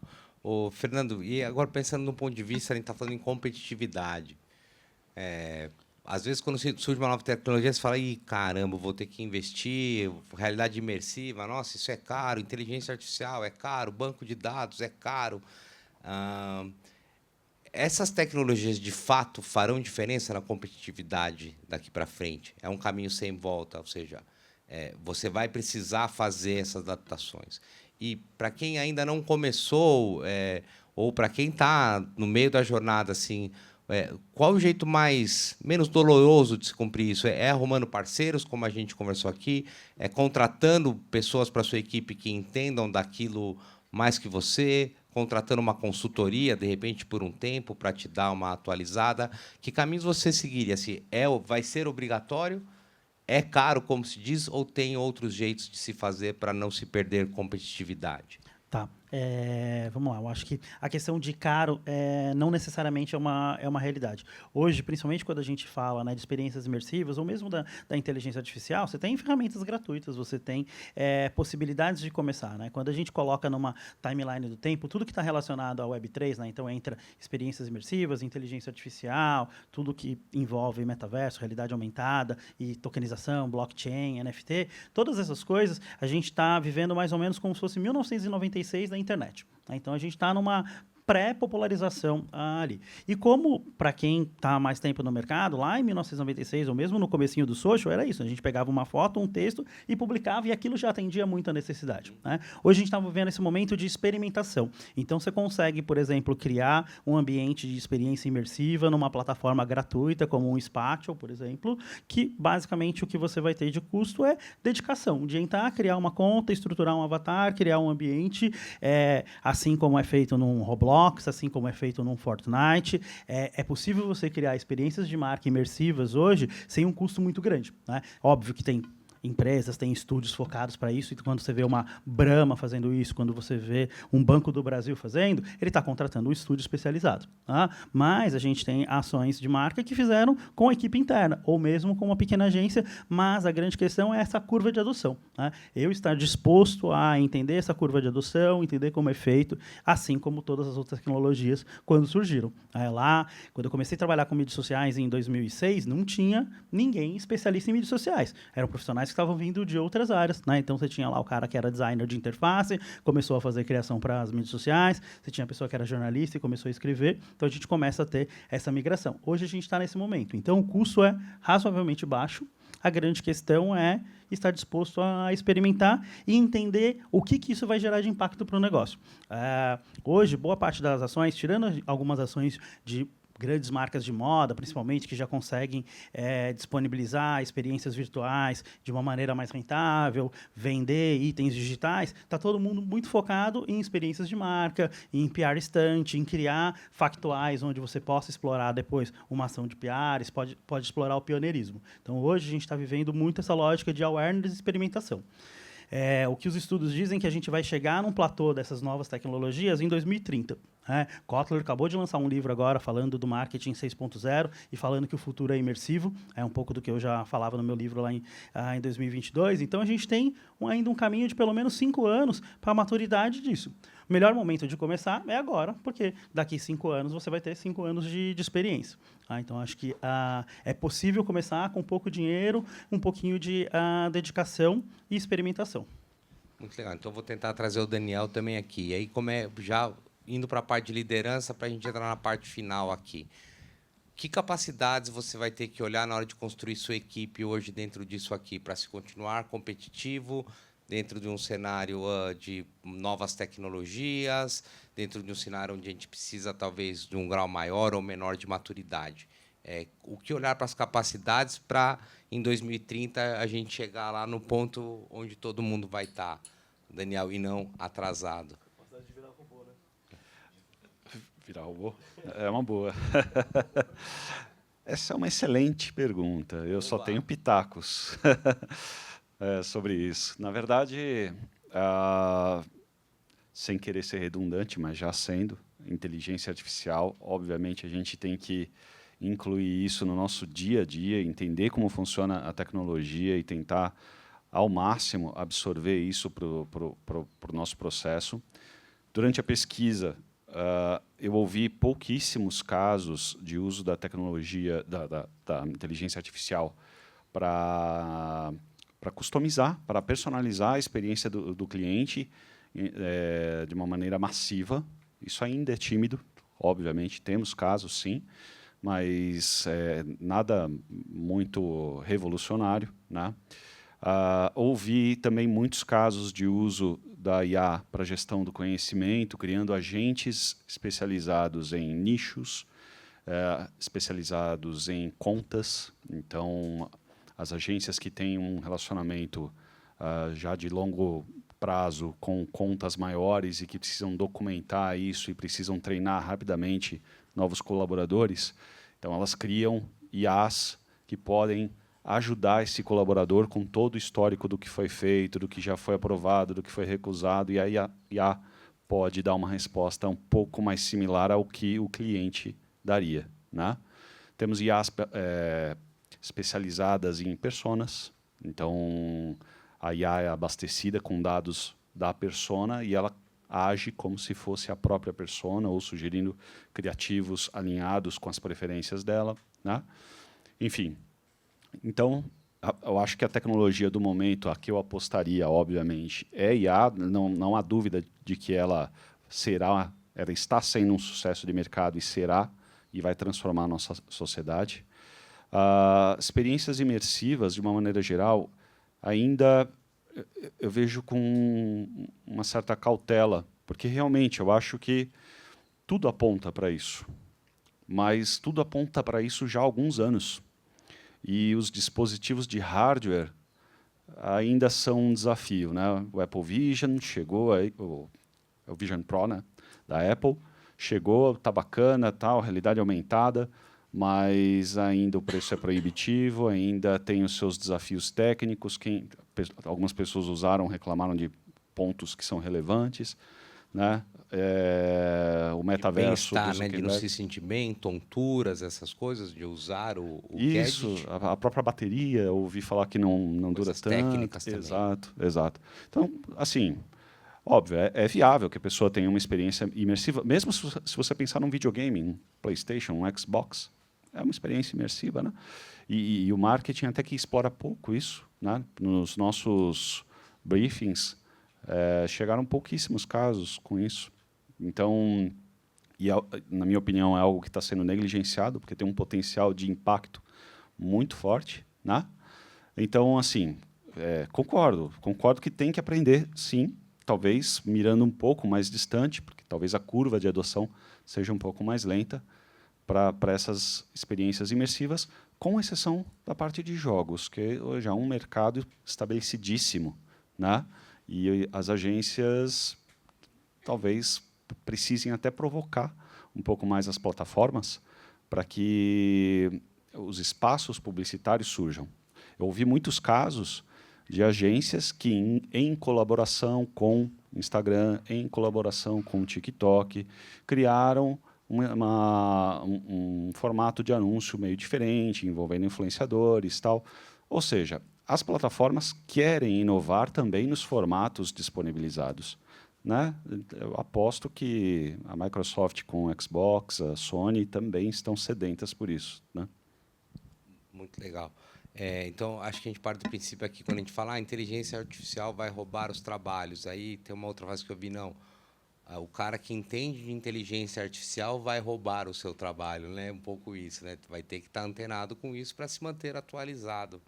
Fernando, e agora pensando no ponto de vista, a gente está falando em competitividade. Às vezes, quando surge uma nova tecnologia, você fala, caramba, vou ter que investir, realidade imersiva, nossa, isso é caro, inteligência artificial é caro, banco de dados é caro. Essas tecnologias, de fato, farão diferença na competitividade daqui para frente? É um caminho sem volta, ou seja, você vai precisar fazer essas adaptações. E, para quem ainda não começou, ou para quem está no meio da jornada, assim, qual o jeito menos doloroso de se cumprir isso? É arrumando parceiros, como a gente conversou aqui? É contratando pessoas para a sua equipe que entendam daquilo mais que você? Contratando uma consultoria, de repente, por um tempo, para te dar uma atualizada? Que caminhos você seguiria? Assim, vai ser obrigatório? É caro, como se diz? Ou tem outros jeitos de se fazer para não se perder competitividade? Tá. Vamos lá, eu acho que a questão de caro não necessariamente é uma realidade. Hoje, principalmente quando a gente fala, né, de experiências imersivas, ou mesmo da inteligência artificial, você tem ferramentas gratuitas, você tem possibilidades de começar. Né? Quando a gente coloca numa timeline do tempo, tudo que está relacionado ao Web3, né, então entra experiências imersivas, inteligência artificial, tudo que envolve metaverso, realidade aumentada, e tokenização, blockchain, NFT, todas essas coisas, a gente está vivendo mais ou menos como se fosse 1996 da internet. Então, a gente está pré-popularização ali. E como, para quem está há mais tempo no mercado, lá em 1996, ou mesmo no comecinho do social, era isso. A gente pegava uma foto, um texto e publicava, e aquilo já atendia muito a necessidade, né? Hoje a gente está vivendo esse momento de experimentação. Então, você consegue, por exemplo, criar um ambiente de experiência imersiva numa plataforma gratuita, como um Spatial, por exemplo, que, basicamente, o que você vai ter de custo é dedicação, de entrar, criar uma conta, estruturar um avatar, criar um ambiente, assim como é feito num Roblox, assim como é feito num Fortnite. É possível você criar experiências de marca imersivas hoje sem um custo muito grande, né? Óbvio que tem empresas, tem estúdios focados para isso, e quando você vê uma Brahma fazendo isso, quando você vê um Banco do Brasil fazendo, ele está contratando um estúdio especializado. Tá? Mas a gente tem ações de marca que fizeram com a equipe interna, ou mesmo com uma pequena agência, mas a grande questão é essa curva de adoção. Tá? Eu estar disposto a entender essa curva de adoção, entender como é feito, assim como todas as outras tecnologias quando surgiram. Lá, quando eu comecei a trabalhar com mídias sociais em 2006, não tinha ninguém especialista em mídias sociais. Eram profissionais que estavam vindo de outras áreas, né? Então, você tinha lá o cara que era designer de interface, começou a fazer criação para as mídias sociais, você tinha a pessoa que era jornalista e começou a escrever, então a gente começa a ter essa migração. Hoje a gente está nesse momento, então o custo é razoavelmente baixo, a grande questão é estar disposto a experimentar e entender o que isso vai gerar de impacto para o negócio. Hoje, boa parte das ações, tirando algumas ações de grandes marcas de moda, principalmente, que já conseguem disponibilizar experiências virtuais de uma maneira mais rentável, vender itens digitais, está todo mundo muito focado em experiências de marca, em PR stunt, em criar factuais onde você possa explorar depois uma ação de PR, pode explorar o pioneirismo. Então, hoje, a gente está vivendo muito essa lógica de awareness e experimentação. O que os estudos dizem que a gente vai chegar num platô dessas novas tecnologias em 2030. Kotler acabou de lançar um livro agora falando do marketing 6.0 e falando que o futuro é imersivo. É um pouco do que eu já falava no meu livro lá em 2022. Então, a gente tem ainda um caminho de pelo menos 5 anos para a maturidade disso. O melhor momento de começar é agora, porque daqui 5 anos você vai ter 5 anos de experiência. Então, acho que é possível começar com pouco dinheiro, um pouquinho de dedicação e experimentação. Muito legal. Então, vou tentar trazer o Daniel também aqui. E aí, já indo para a parte de liderança, para a gente entrar na parte final aqui. Que capacidades você vai ter que olhar na hora de construir sua equipe hoje dentro disso aqui, para se continuar competitivo, dentro de um cenário de novas tecnologias, dentro de um cenário onde a gente precisa, talvez, de um grau maior ou menor de maturidade? O que olhar para as capacidades para, em 2030, a gente chegar lá no ponto onde todo mundo vai estar, Daniel, e não atrasado? Capacidade de virar robô, né? Virar robô? É uma boa. Essa é uma excelente pergunta. Eu só tenho pitacos sobre isso. Na verdade, sem querer ser redundante, mas já sendo, inteligência artificial, obviamente, a gente tem que incluir isso no nosso dia a dia, entender como funciona a tecnologia e tentar, ao máximo, absorver isso para o nosso processo. Durante a pesquisa, eu ouvi pouquíssimos casos de uso da tecnologia, da inteligência artificial para customizar, para personalizar a experiência do cliente de uma maneira massiva. Isso ainda é tímido, obviamente, temos casos, sim, mas nada muito revolucionário, né? Ouvi também muitos casos de uso da IA para gestão do conhecimento, criando agentes especializados em nichos, especializados em contas. Então, as agências que têm um relacionamento já de longo prazo com contas maiores e que precisam documentar isso e precisam treinar rapidamente novos colaboradores, então elas criam IAs que podem ajudar esse colaborador com todo o histórico do que foi feito, do que já foi aprovado, do que foi recusado, e a IA pode dar uma resposta um pouco mais similar ao que o cliente daria, né? Temos IAs especializadas em personas, então a IA é abastecida com dados da persona e ela age como se fosse a própria persona ou sugerindo criativos alinhados com as preferências dela, né? Enfim, então, eu acho que a tecnologia do momento, a que eu apostaria, obviamente, é IA. Não há dúvida de que ela será ela está sendo um sucesso de mercado e será, e vai transformar a nossa sociedade. Experiências imersivas, de uma maneira geral, ainda eu vejo com uma certa cautela, porque realmente eu acho que tudo aponta para isso, mas tudo aponta para isso já há alguns anos. E os dispositivos de hardware ainda são um desafio, né? O Apple Vision chegou, aí, o Vision Pro, né, da Apple, chegou, está bacana, tal, realidade aumentada, mas ainda o preço é proibitivo, ainda tem os seus desafios técnicos. Algumas pessoas usaram, reclamaram de pontos que são relevantes, né? O metaverso, bem-estar, né, de não se sentir bem, tonturas, essas coisas, de usar o isso, gadget. a própria bateria, ouvi falar que não dura tanto. Técnicas também. Exato. Então, assim, óbvio, é viável que a pessoa tenha uma experiência imersiva, mesmo se você pensar num videogame, um PlayStation, um Xbox, é uma experiência imersiva, né? E o marketing até que explora pouco isso, né? Nos nossos briefings, chegaram pouquíssimos casos com isso. Então, na minha opinião, é algo que está sendo negligenciado, porque tem um potencial de impacto muito forte, né? Então, assim, concordo que tem que aprender, sim, talvez mirando um pouco mais distante, porque talvez a curva de adoção seja um pouco mais lenta para essas experiências imersivas, com exceção da parte de jogos, que hoje é um mercado estabelecidíssimo, né? E as agências talvez precisem até provocar um pouco mais as plataformas para que os espaços publicitários surjam. Eu ouvi muitos casos de agências que, em colaboração com Instagram, em colaboração com TikTok, criaram um formato de anúncio meio diferente, envolvendo influenciadores, tal. Ou seja, as plataformas querem inovar também nos formatos disponibilizados, né? Eu aposto que a Microsoft com o Xbox, a Sony também estão sedentas por isso, né? Muito legal. Então, acho que a gente parte do princípio aqui, quando a gente fala a inteligência artificial vai roubar os trabalhos, aí tem uma outra frase que eu vi, não. O cara que entende de inteligência artificial vai roubar o seu trabalho, né? Um pouco isso, né? Vai ter que estar antenado com isso para se manter atualizado.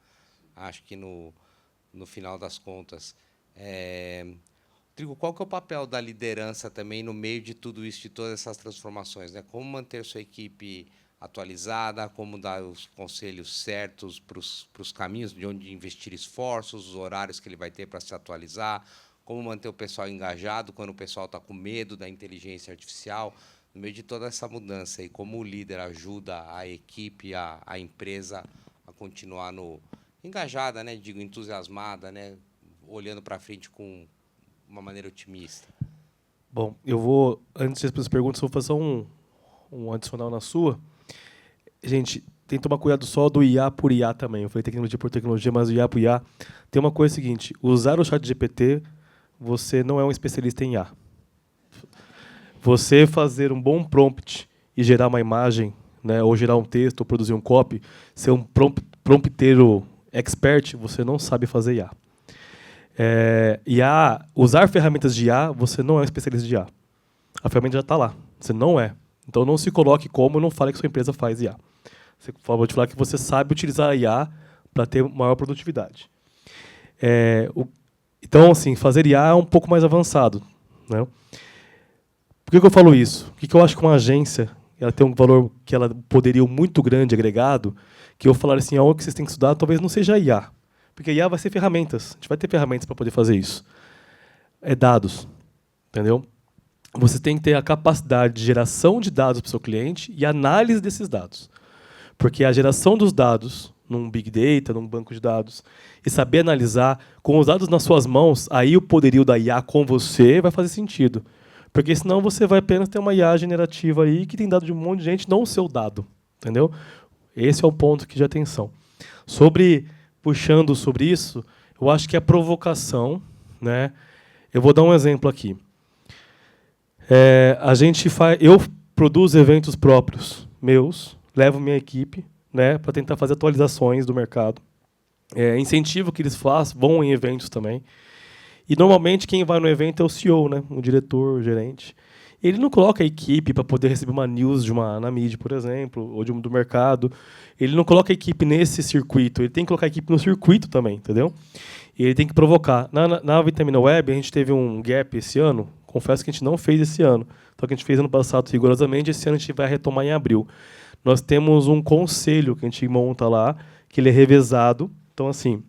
Acho que no final das contas. Rodrigo, qual que é o papel da liderança também no meio de tudo isso, de todas essas transformações, né? Como manter sua equipe atualizada, como dar os conselhos certos para os caminhos de onde investir esforços, os horários que ele vai ter para se atualizar, como manter o pessoal engajado quando o pessoal está com medo da inteligência artificial, no meio de toda essa mudança, e como o líder ajuda a equipe, a empresa a continuar engajada, né? Digo, entusiasmada, né? Olhando para frente com uma maneira otimista. Bom, eu vou, antes das perguntas, eu vou fazer um adicional na sua. Gente, tem que tomar cuidado só do IA por IA também. Eu falei tecnologia por tecnologia, mas o IA por IA. Tem uma coisa seguinte, usar o ChatGPT, você não é um especialista em IA. Você fazer um bom prompt e gerar uma imagem, né, ou gerar um texto, ou produzir um copy, ser um prompteiro expert, você não sabe fazer IA. Usar ferramentas de IA, você não é um especialista de IA. A ferramenta já está lá, você não é. Então não se coloque como, não fale que sua empresa faz IA. Vou te falar que você sabe utilizar a IA para ter maior produtividade. Então, assim, fazer IA é um pouco mais avançado, né? Por que eu falo isso? Por que eu acho que uma agência ela tem um valor que ela poderia muito grande, agregado, que eu falar assim, algo que vocês têm que estudar, talvez não seja IA. Porque IA vai ser ferramentas. A gente vai ter ferramentas para poder fazer isso. Dados, entendeu? Você tem que ter a capacidade de geração de dados para o seu cliente e análise desses dados. Porque a geração dos dados, num Big Data, num banco de dados, e saber analisar, com os dados nas suas mãos, aí o poderio da IA com você vai fazer sentido. Porque senão você vai apenas ter uma IA generativa aí que tem dado de um monte de gente, não o seu dado. Entendeu? Esse é o ponto que de atenção. Puxando sobre isso, eu acho que a provocação, né? Eu vou dar um exemplo aqui. Eu produzo eventos próprios meus, levo minha equipe, né, para tentar fazer atualizações do mercado. Incentivo que eles vão em eventos também. E normalmente quem vai no evento é o CEO, né, o diretor, o gerente. Ele não coloca a equipe para poder receber uma news de uma Anamid, por exemplo, ou do mercado. Ele não coloca a equipe nesse circuito. Ele tem que colocar a equipe no circuito também, entendeu? E ele tem que provocar. Na Vitamina Web, a gente teve um gap esse ano. Confesso que a gente não fez esse ano. Então, que a gente fez ano passado rigorosamente, esse ano a gente vai retomar em abril. Nós temos um conselho que a gente monta lá, que ele é revezado. Então, assim,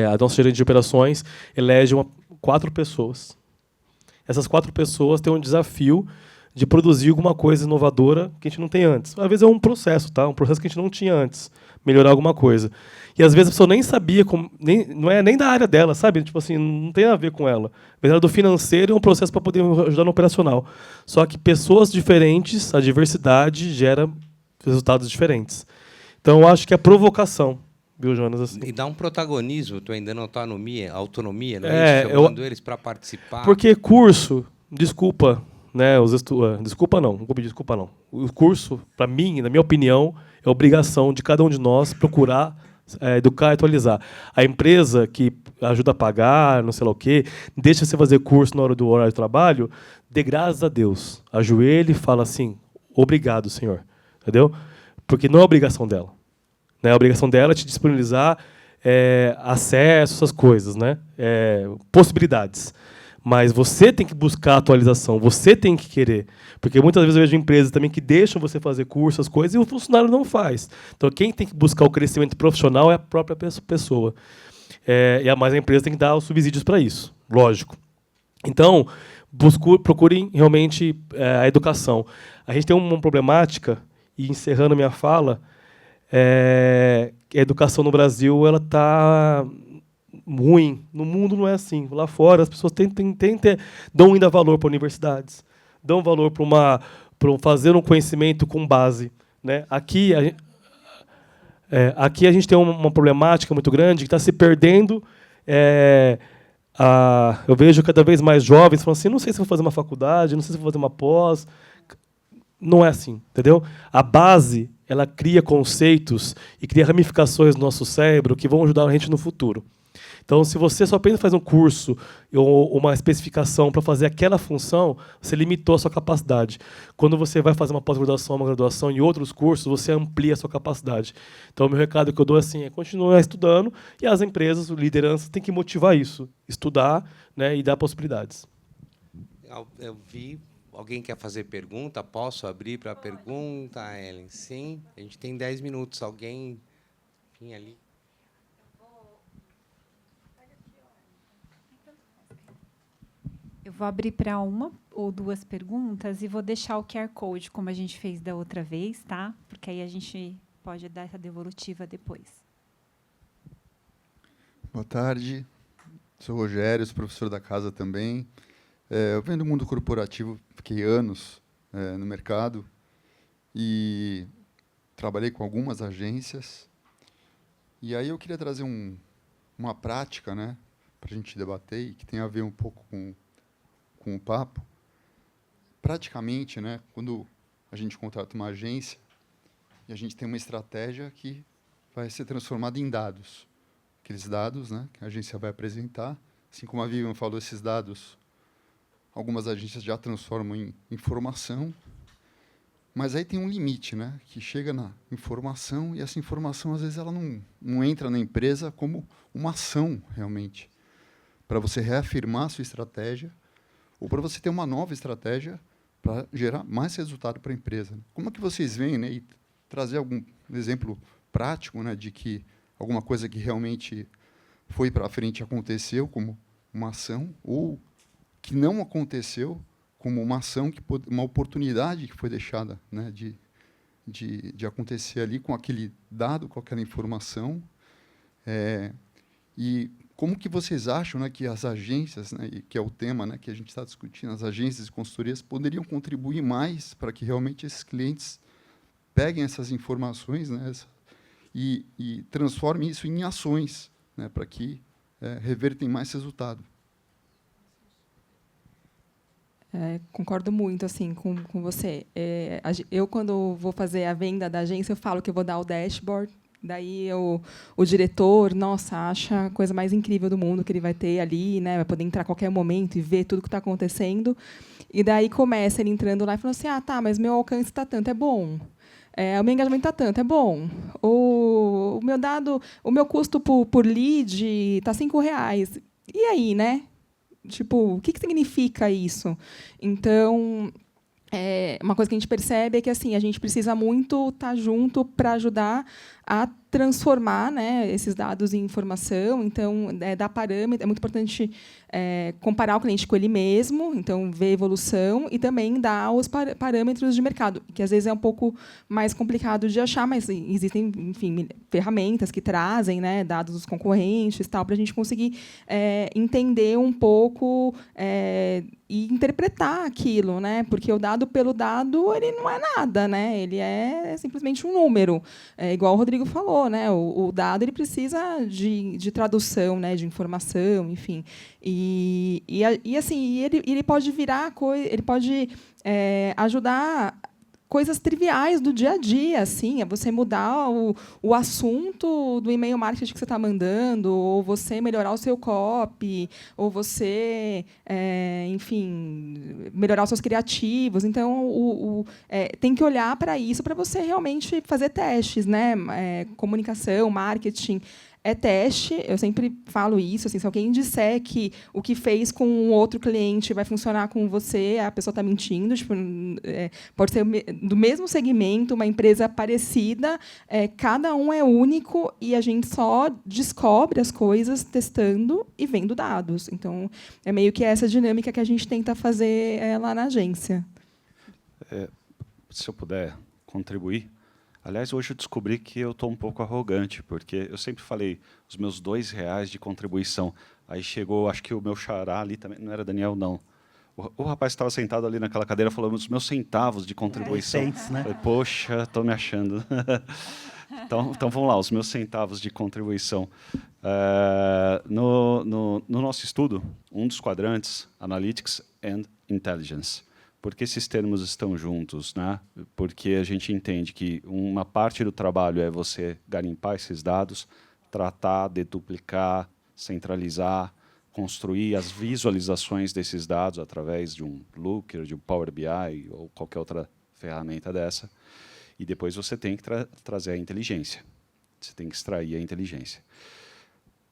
a nossa gerente de operações elege 4 pessoas. Essas 4 pessoas têm um desafio de produzir alguma coisa inovadora que a gente não tem antes. Às vezes é um processo, tá? Um processo que a gente não tinha antes, melhorar alguma coisa. E às vezes a pessoa nem sabia, não é nem da área dela, sabe? Tipo assim, não tem a ver com ela. Apesar do financeiro, é um processo para poder ajudar no operacional. Só que pessoas diferentes, a diversidade gera resultados diferentes. Então, eu acho que a provocação, viu, Jonas? Assim. E dá um protagonismo, tu ainda não autonomia, não é? Chamando eles para participar. Porque curso, desculpa, né? Desculpa não. O curso, para mim, na minha opinião, é obrigação de cada um de nós procurar educar e atualizar. A empresa que ajuda a pagar, não sei lá o quê, deixa você fazer curso na hora do horário de trabalho, dê graças a Deus. Ajoelhe e fala assim, obrigado, Senhor. Entendeu? Porque não é obrigação dela. Né? A obrigação dela é te disponibilizar acesso, essas coisas, né? Possibilidades. Mas você tem que buscar atualização, você tem que querer. Porque muitas vezes eu vejo empresas também que deixam você fazer curso, as coisas, e o funcionário não faz. Então, quem tem que buscar o crescimento profissional é a própria pessoa. Mas a empresa tem que dar os subsídios para isso, lógico. Então, procurem realmente a educação. A gente tem uma problemática, e encerrando minha fala, a educação no Brasil ela está ruim. No mundo não é assim. Lá fora as pessoas dão ainda valor para universidades, dão valor para fazer um conhecimento com base, né? Aqui a gente tem uma problemática muito grande que está se perdendo. Eu vejo cada vez mais jovens falando assim, não sei se vou fazer uma faculdade, não sei se vou fazer uma pós. Não é assim, entendeu? A base ela cria conceitos e cria ramificações no nosso cérebro que vão ajudar a gente no futuro. Então, se você só apenas faz um curso ou uma especificação para fazer aquela função, você limitou a sua capacidade. Quando você vai fazer uma pós-graduação, uma graduação e outros cursos, você amplia a sua capacidade. Então, o meu recado que eu dou assim, é continuar estudando e as empresas, a liderança, têm que motivar isso, estudar, né, e dar possibilidades. Eu vi. Alguém quer fazer pergunta? Posso abrir para pergunta, Ellen? Sim. A gente tem 10 minutos. Alguém vinha ali? Eu vou abrir para 1 ou 2 perguntas e vou deixar o QR Code, como a gente fez da outra vez, tá? Porque aí a gente pode dar essa devolutiva depois. Boa tarde. Sou Rogério, sou professor da casa também. Eu venho do mundo corporativo, fiquei anos no mercado e trabalhei com algumas agências. E aí eu queria trazer uma prática, né, para a gente debater e que tem a ver um pouco com o papo. Praticamente, né, quando a gente contrata uma agência e a gente tem uma estratégia que vai ser transformada em dados. Aqueles dados, né, que a agência vai apresentar, assim como a Vivian falou, esses dados, algumas agências já transformam em informação, mas aí tem um limite, né, que chega na informação, e essa informação, às vezes, ela não entra na empresa como uma ação, realmente, para você reafirmar a sua estratégia, ou para você ter uma nova estratégia para gerar mais resultado para a empresa. Como é que vocês veem, né, e trazer algum exemplo prático, né, de que alguma coisa que realmente foi para frente aconteceu como uma ação, ou que não aconteceu como uma ação, uma oportunidade que foi deixada, né, de acontecer ali com aquele dado, com aquela informação. E como que vocês acham, né, que as agências, né, que é o tema, né, que a gente está discutindo, as agências e consultorias poderiam contribuir mais para que realmente esses clientes peguem essas informações, né, e transformem isso em ações, né, para que revertem mais resultado? Concordo muito assim com você. Eu, quando vou fazer a venda da agência, eu falo que eu vou dar o dashboard Daí o diretor, nossa, acha a coisa mais incrível do mundo que ele vai ter ali, né? Vai poder entrar a qualquer momento e ver tudo que está acontecendo. E daí começa ele entrando lá e falando assim, tá, mas meu alcance está tanto, é bom. O meu engajamento está tanto, é bom. O meu custo por lead está R$5. E aí, né? Tipo, o que significa isso? Então, uma coisa que a gente percebe é que assim, a gente precisa muito estar junto para ajudar a transformar, né, esses dados em informação. Então, dar parâmetro, é muito importante comparar o cliente com ele mesmo, então ver a evolução e também dar os parâmetros de mercado, que às vezes é um pouco mais complicado de achar, mas existem, enfim, ferramentas que trazem, né, dados dos concorrentes, tal, para a gente conseguir entender um pouco e interpretar aquilo, né, porque o dado pelo dado ele não é nada, né, ele é simplesmente um número, igual o Rodrigo falou, né, o dado ele precisa de tradução, né, de informação, enfim. E assim, ele pode virar ele pode ajudar coisas triviais do dia a dia, assim, é você mudar o assunto do e-mail marketing que você está mandando, ou você melhorar o seu copy, ou você, enfim, melhorar os seus criativos. Então, tem que olhar para isso para você realmente fazer testes, né? Comunicação, marketing. É teste, eu sempre falo isso, assim, se alguém disser que o que fez com um outro cliente vai funcionar com você, a pessoa está mentindo. Tipo, pode ser do mesmo segmento, uma empresa parecida, cada um é único e a gente só descobre as coisas testando e vendo dados. Então, é meio que essa dinâmica que a gente tenta fazer lá na agência. Se eu puder contribuir. Aliás, hoje eu descobri que eu estou um pouco arrogante, porque eu sempre falei os meus R$2 de contribuição. Aí chegou, acho que o meu xará ali também, não era Daniel, não. O rapaz estava sentado ali naquela cadeira falando os meus centavos de contribuição. Né? Falei, poxa, estou me achando. Então vamos lá, os meus centavos de contribuição. No nosso estudo, um dos quadrantes, Analytics and Intelligence. Por que esses termos estão juntos, né? Porque a gente entende que uma parte do trabalho é você garimpar esses dados, tratar, deduplicar, centralizar, construir as visualizações desses dados através de um Looker, de um Power BI ou qualquer outra ferramenta dessa. E depois você tem que trazer a inteligência. Você tem que extrair a inteligência.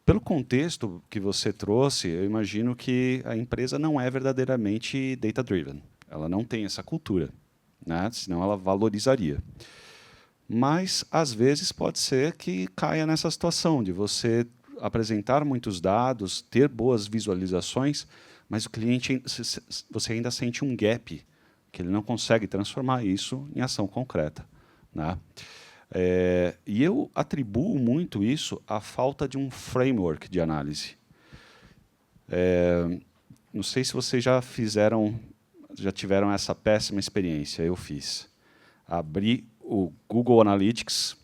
Pelo contexto que você trouxe, eu imagino que a empresa não é verdadeiramente data-driven. Ela não tem essa cultura, né? Senão ela valorizaria. Mas, às vezes, pode ser que caia nessa situação de você apresentar muitos dados, ter boas visualizações, mas o cliente, você ainda sente um gap, que ele não consegue transformar isso em ação concreta, né? E eu atribuo muito isso à falta de um framework de análise. Não sei se vocês já tiveram essa péssima experiência. Eu fiz. Abri o Google Analytics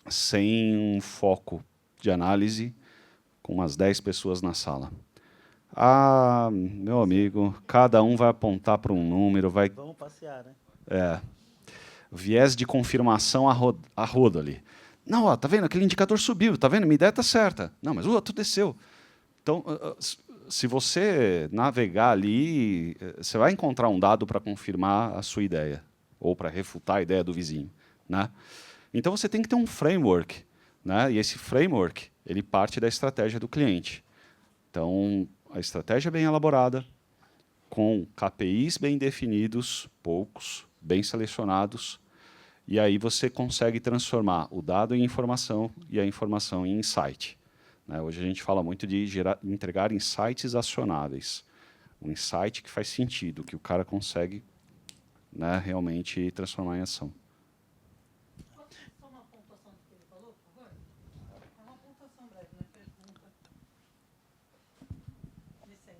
sem um foco de análise, com umas 10 pessoas na sala. Meu amigo, cada um vai apontar para um número. Vamos passear, né? Viés de confirmação a rodo ali. Não, ó, tá vendo? Aquele indicador subiu, tá vendo? Minha ideia está certa. Não, mas o outro desceu. Então, se você navegar ali, você vai encontrar um dado para confirmar a sua ideia, ou para refutar a ideia do vizinho, né? Então, você tem que ter um framework, né? E esse framework ele parte da estratégia do cliente. Então, a estratégia bem elaborada, com KPIs bem definidos, poucos, bem selecionados, e aí você consegue transformar o dado em informação e a informação em insight. Hoje a gente fala muito de entregar insights acionáveis. Um insight que faz sentido, que o cara consegue, né, realmente transformar em ação. Só uma pontuação do que ele falou, por favor? É uma pontuação breve, né? Pergunta. Licença.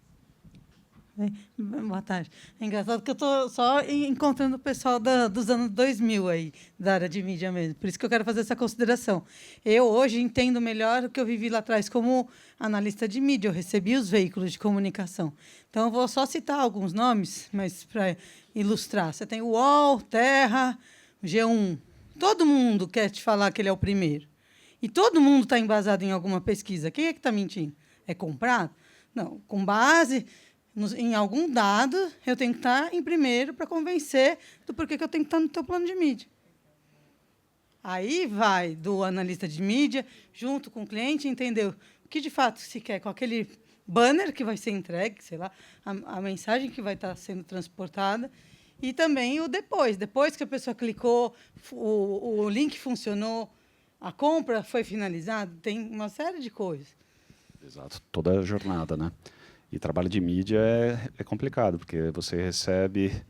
Boa tarde. É engraçado que eu estou só encontrando o pessoal dos anos 2000 aí, da área de mídia mesmo. Por isso que eu quero fazer essa consideração. Eu, hoje, entendo melhor o que eu vivi lá atrás como analista de mídia. Eu recebi os veículos de comunicação. Então, eu vou só citar alguns nomes, mas para ilustrar. Você tem o UOL, Terra, G1. Todo mundo quer te falar que ele é o primeiro. E todo mundo está embasado em alguma pesquisa. Quem é que está mentindo? É comprado? Não, com base em algum dado, eu tenho que estar em primeiro para convencer do porquê que eu tenho que estar no teu plano de mídia. Aí vai do analista de mídia, junto com o cliente, entender o que de fato se quer com aquele banner que vai ser entregue, sei lá, a mensagem que vai estar sendo transportada, e também o depois. Depois que a pessoa clicou, o link funcionou, a compra foi finalizada, tem uma série de coisas. Exato, toda a jornada, né? E trabalho de mídia é complicado, porque você recebe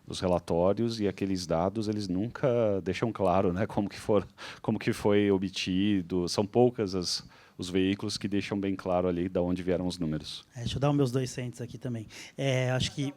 os relatórios e aqueles dados eles nunca deixam claro, né, como que foi obtido. São poucas os veículos que deixam bem claro ali de onde vieram os números. Deixa eu dar os meus 2 cents aqui também. Acho que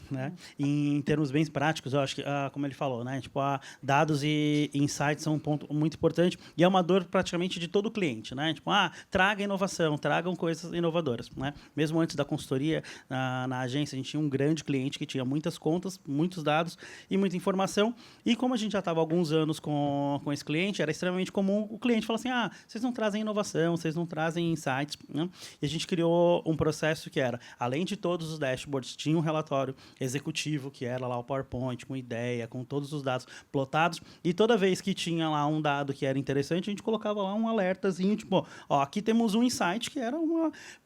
né? Em termos bem práticos, eu acho que, como ele falou, né? Tipo, dados e insights são um ponto muito importante e é uma dor praticamente de todo cliente, né? Tipo, traga inovação, tragam coisas inovadoras, né? Mesmo antes da consultoria, na agência, a gente tinha um grande cliente que tinha muitas contas, muitos dados e muita informação. E como a gente já estava há alguns anos com esse cliente, era extremamente comum o cliente falar assim, vocês não trazem inovação, vocês não trazem insights, né? E a gente criou um processo que era, além de todos os dashboards, tinha um relatório executivo, que era lá o PowerPoint, com ideia, com todos os dados plotados, e toda vez que tinha lá um dado que era interessante, a gente colocava lá um alertazinho, tipo, aqui temos um insight que era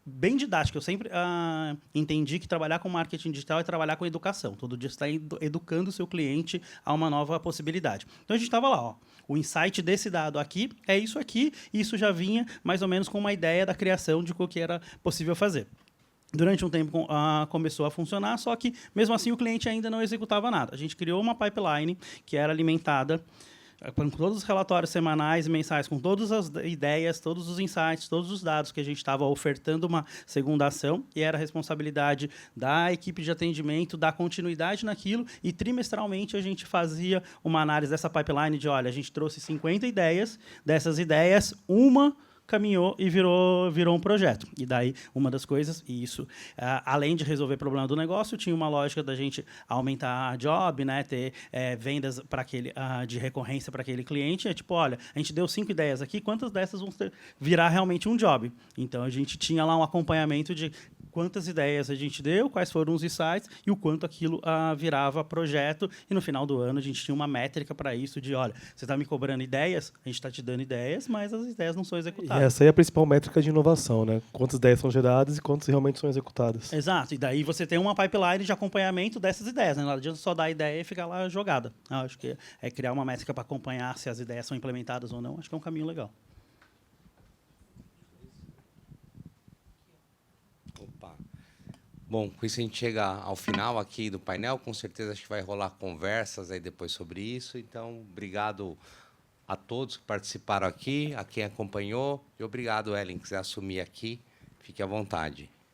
bem didático. Eu sempre entendi que trabalhar com marketing digital é trabalhar com educação. Todo dia você está educando o seu cliente a uma nova possibilidade. Então, a gente estava lá, o insight desse dado aqui é isso aqui, e isso já vinha mais ou menos com uma ideia da criação de o que era possível fazer. Durante um tempo começou a funcionar, só que, mesmo assim, o cliente ainda não executava nada. A gente criou uma pipeline que era alimentada com todos os relatórios semanais e mensais, com todas as ideias, todos os insights, todos os dados que a gente estava ofertando uma segunda ação, e era a responsabilidade da equipe de atendimento, dar continuidade naquilo, e trimestralmente a gente fazia uma análise dessa pipeline de, olha, a gente trouxe 50 ideias, dessas ideias, uma caminhou e virou um projeto. E daí, uma das coisas, e isso, além de resolver o problema do negócio, tinha uma lógica da gente aumentar a job, né, ter vendas para de recorrência para aquele cliente. É tipo, olha, a gente deu 5 ideias aqui, quantas dessas vão virar realmente um job? Então, a gente tinha lá um acompanhamento de quantas ideias a gente deu, quais foram os insights e o quanto aquilo virava projeto. E no final do ano a gente tinha uma métrica para isso de, olha, você está me cobrando ideias, a gente está te dando ideias, mas as ideias não são executadas. E essa aí é a principal métrica de inovação, né? Quantas ideias são geradas e quantas realmente são executadas. Exato. E daí você tem uma pipeline de acompanhamento dessas ideias, né? Não adianta só dar a ideia e ficar lá jogada. Acho que criar uma métrica para acompanhar se as ideias são implementadas ou não, acho que é um caminho legal. Bom, com isso a gente chega ao final aqui do painel. Com certeza acho que vai rolar conversas aí depois sobre isso. Então, obrigado a todos que participaram aqui, a quem acompanhou. E obrigado, Ellen, que quiser assumir aqui. Fique à vontade.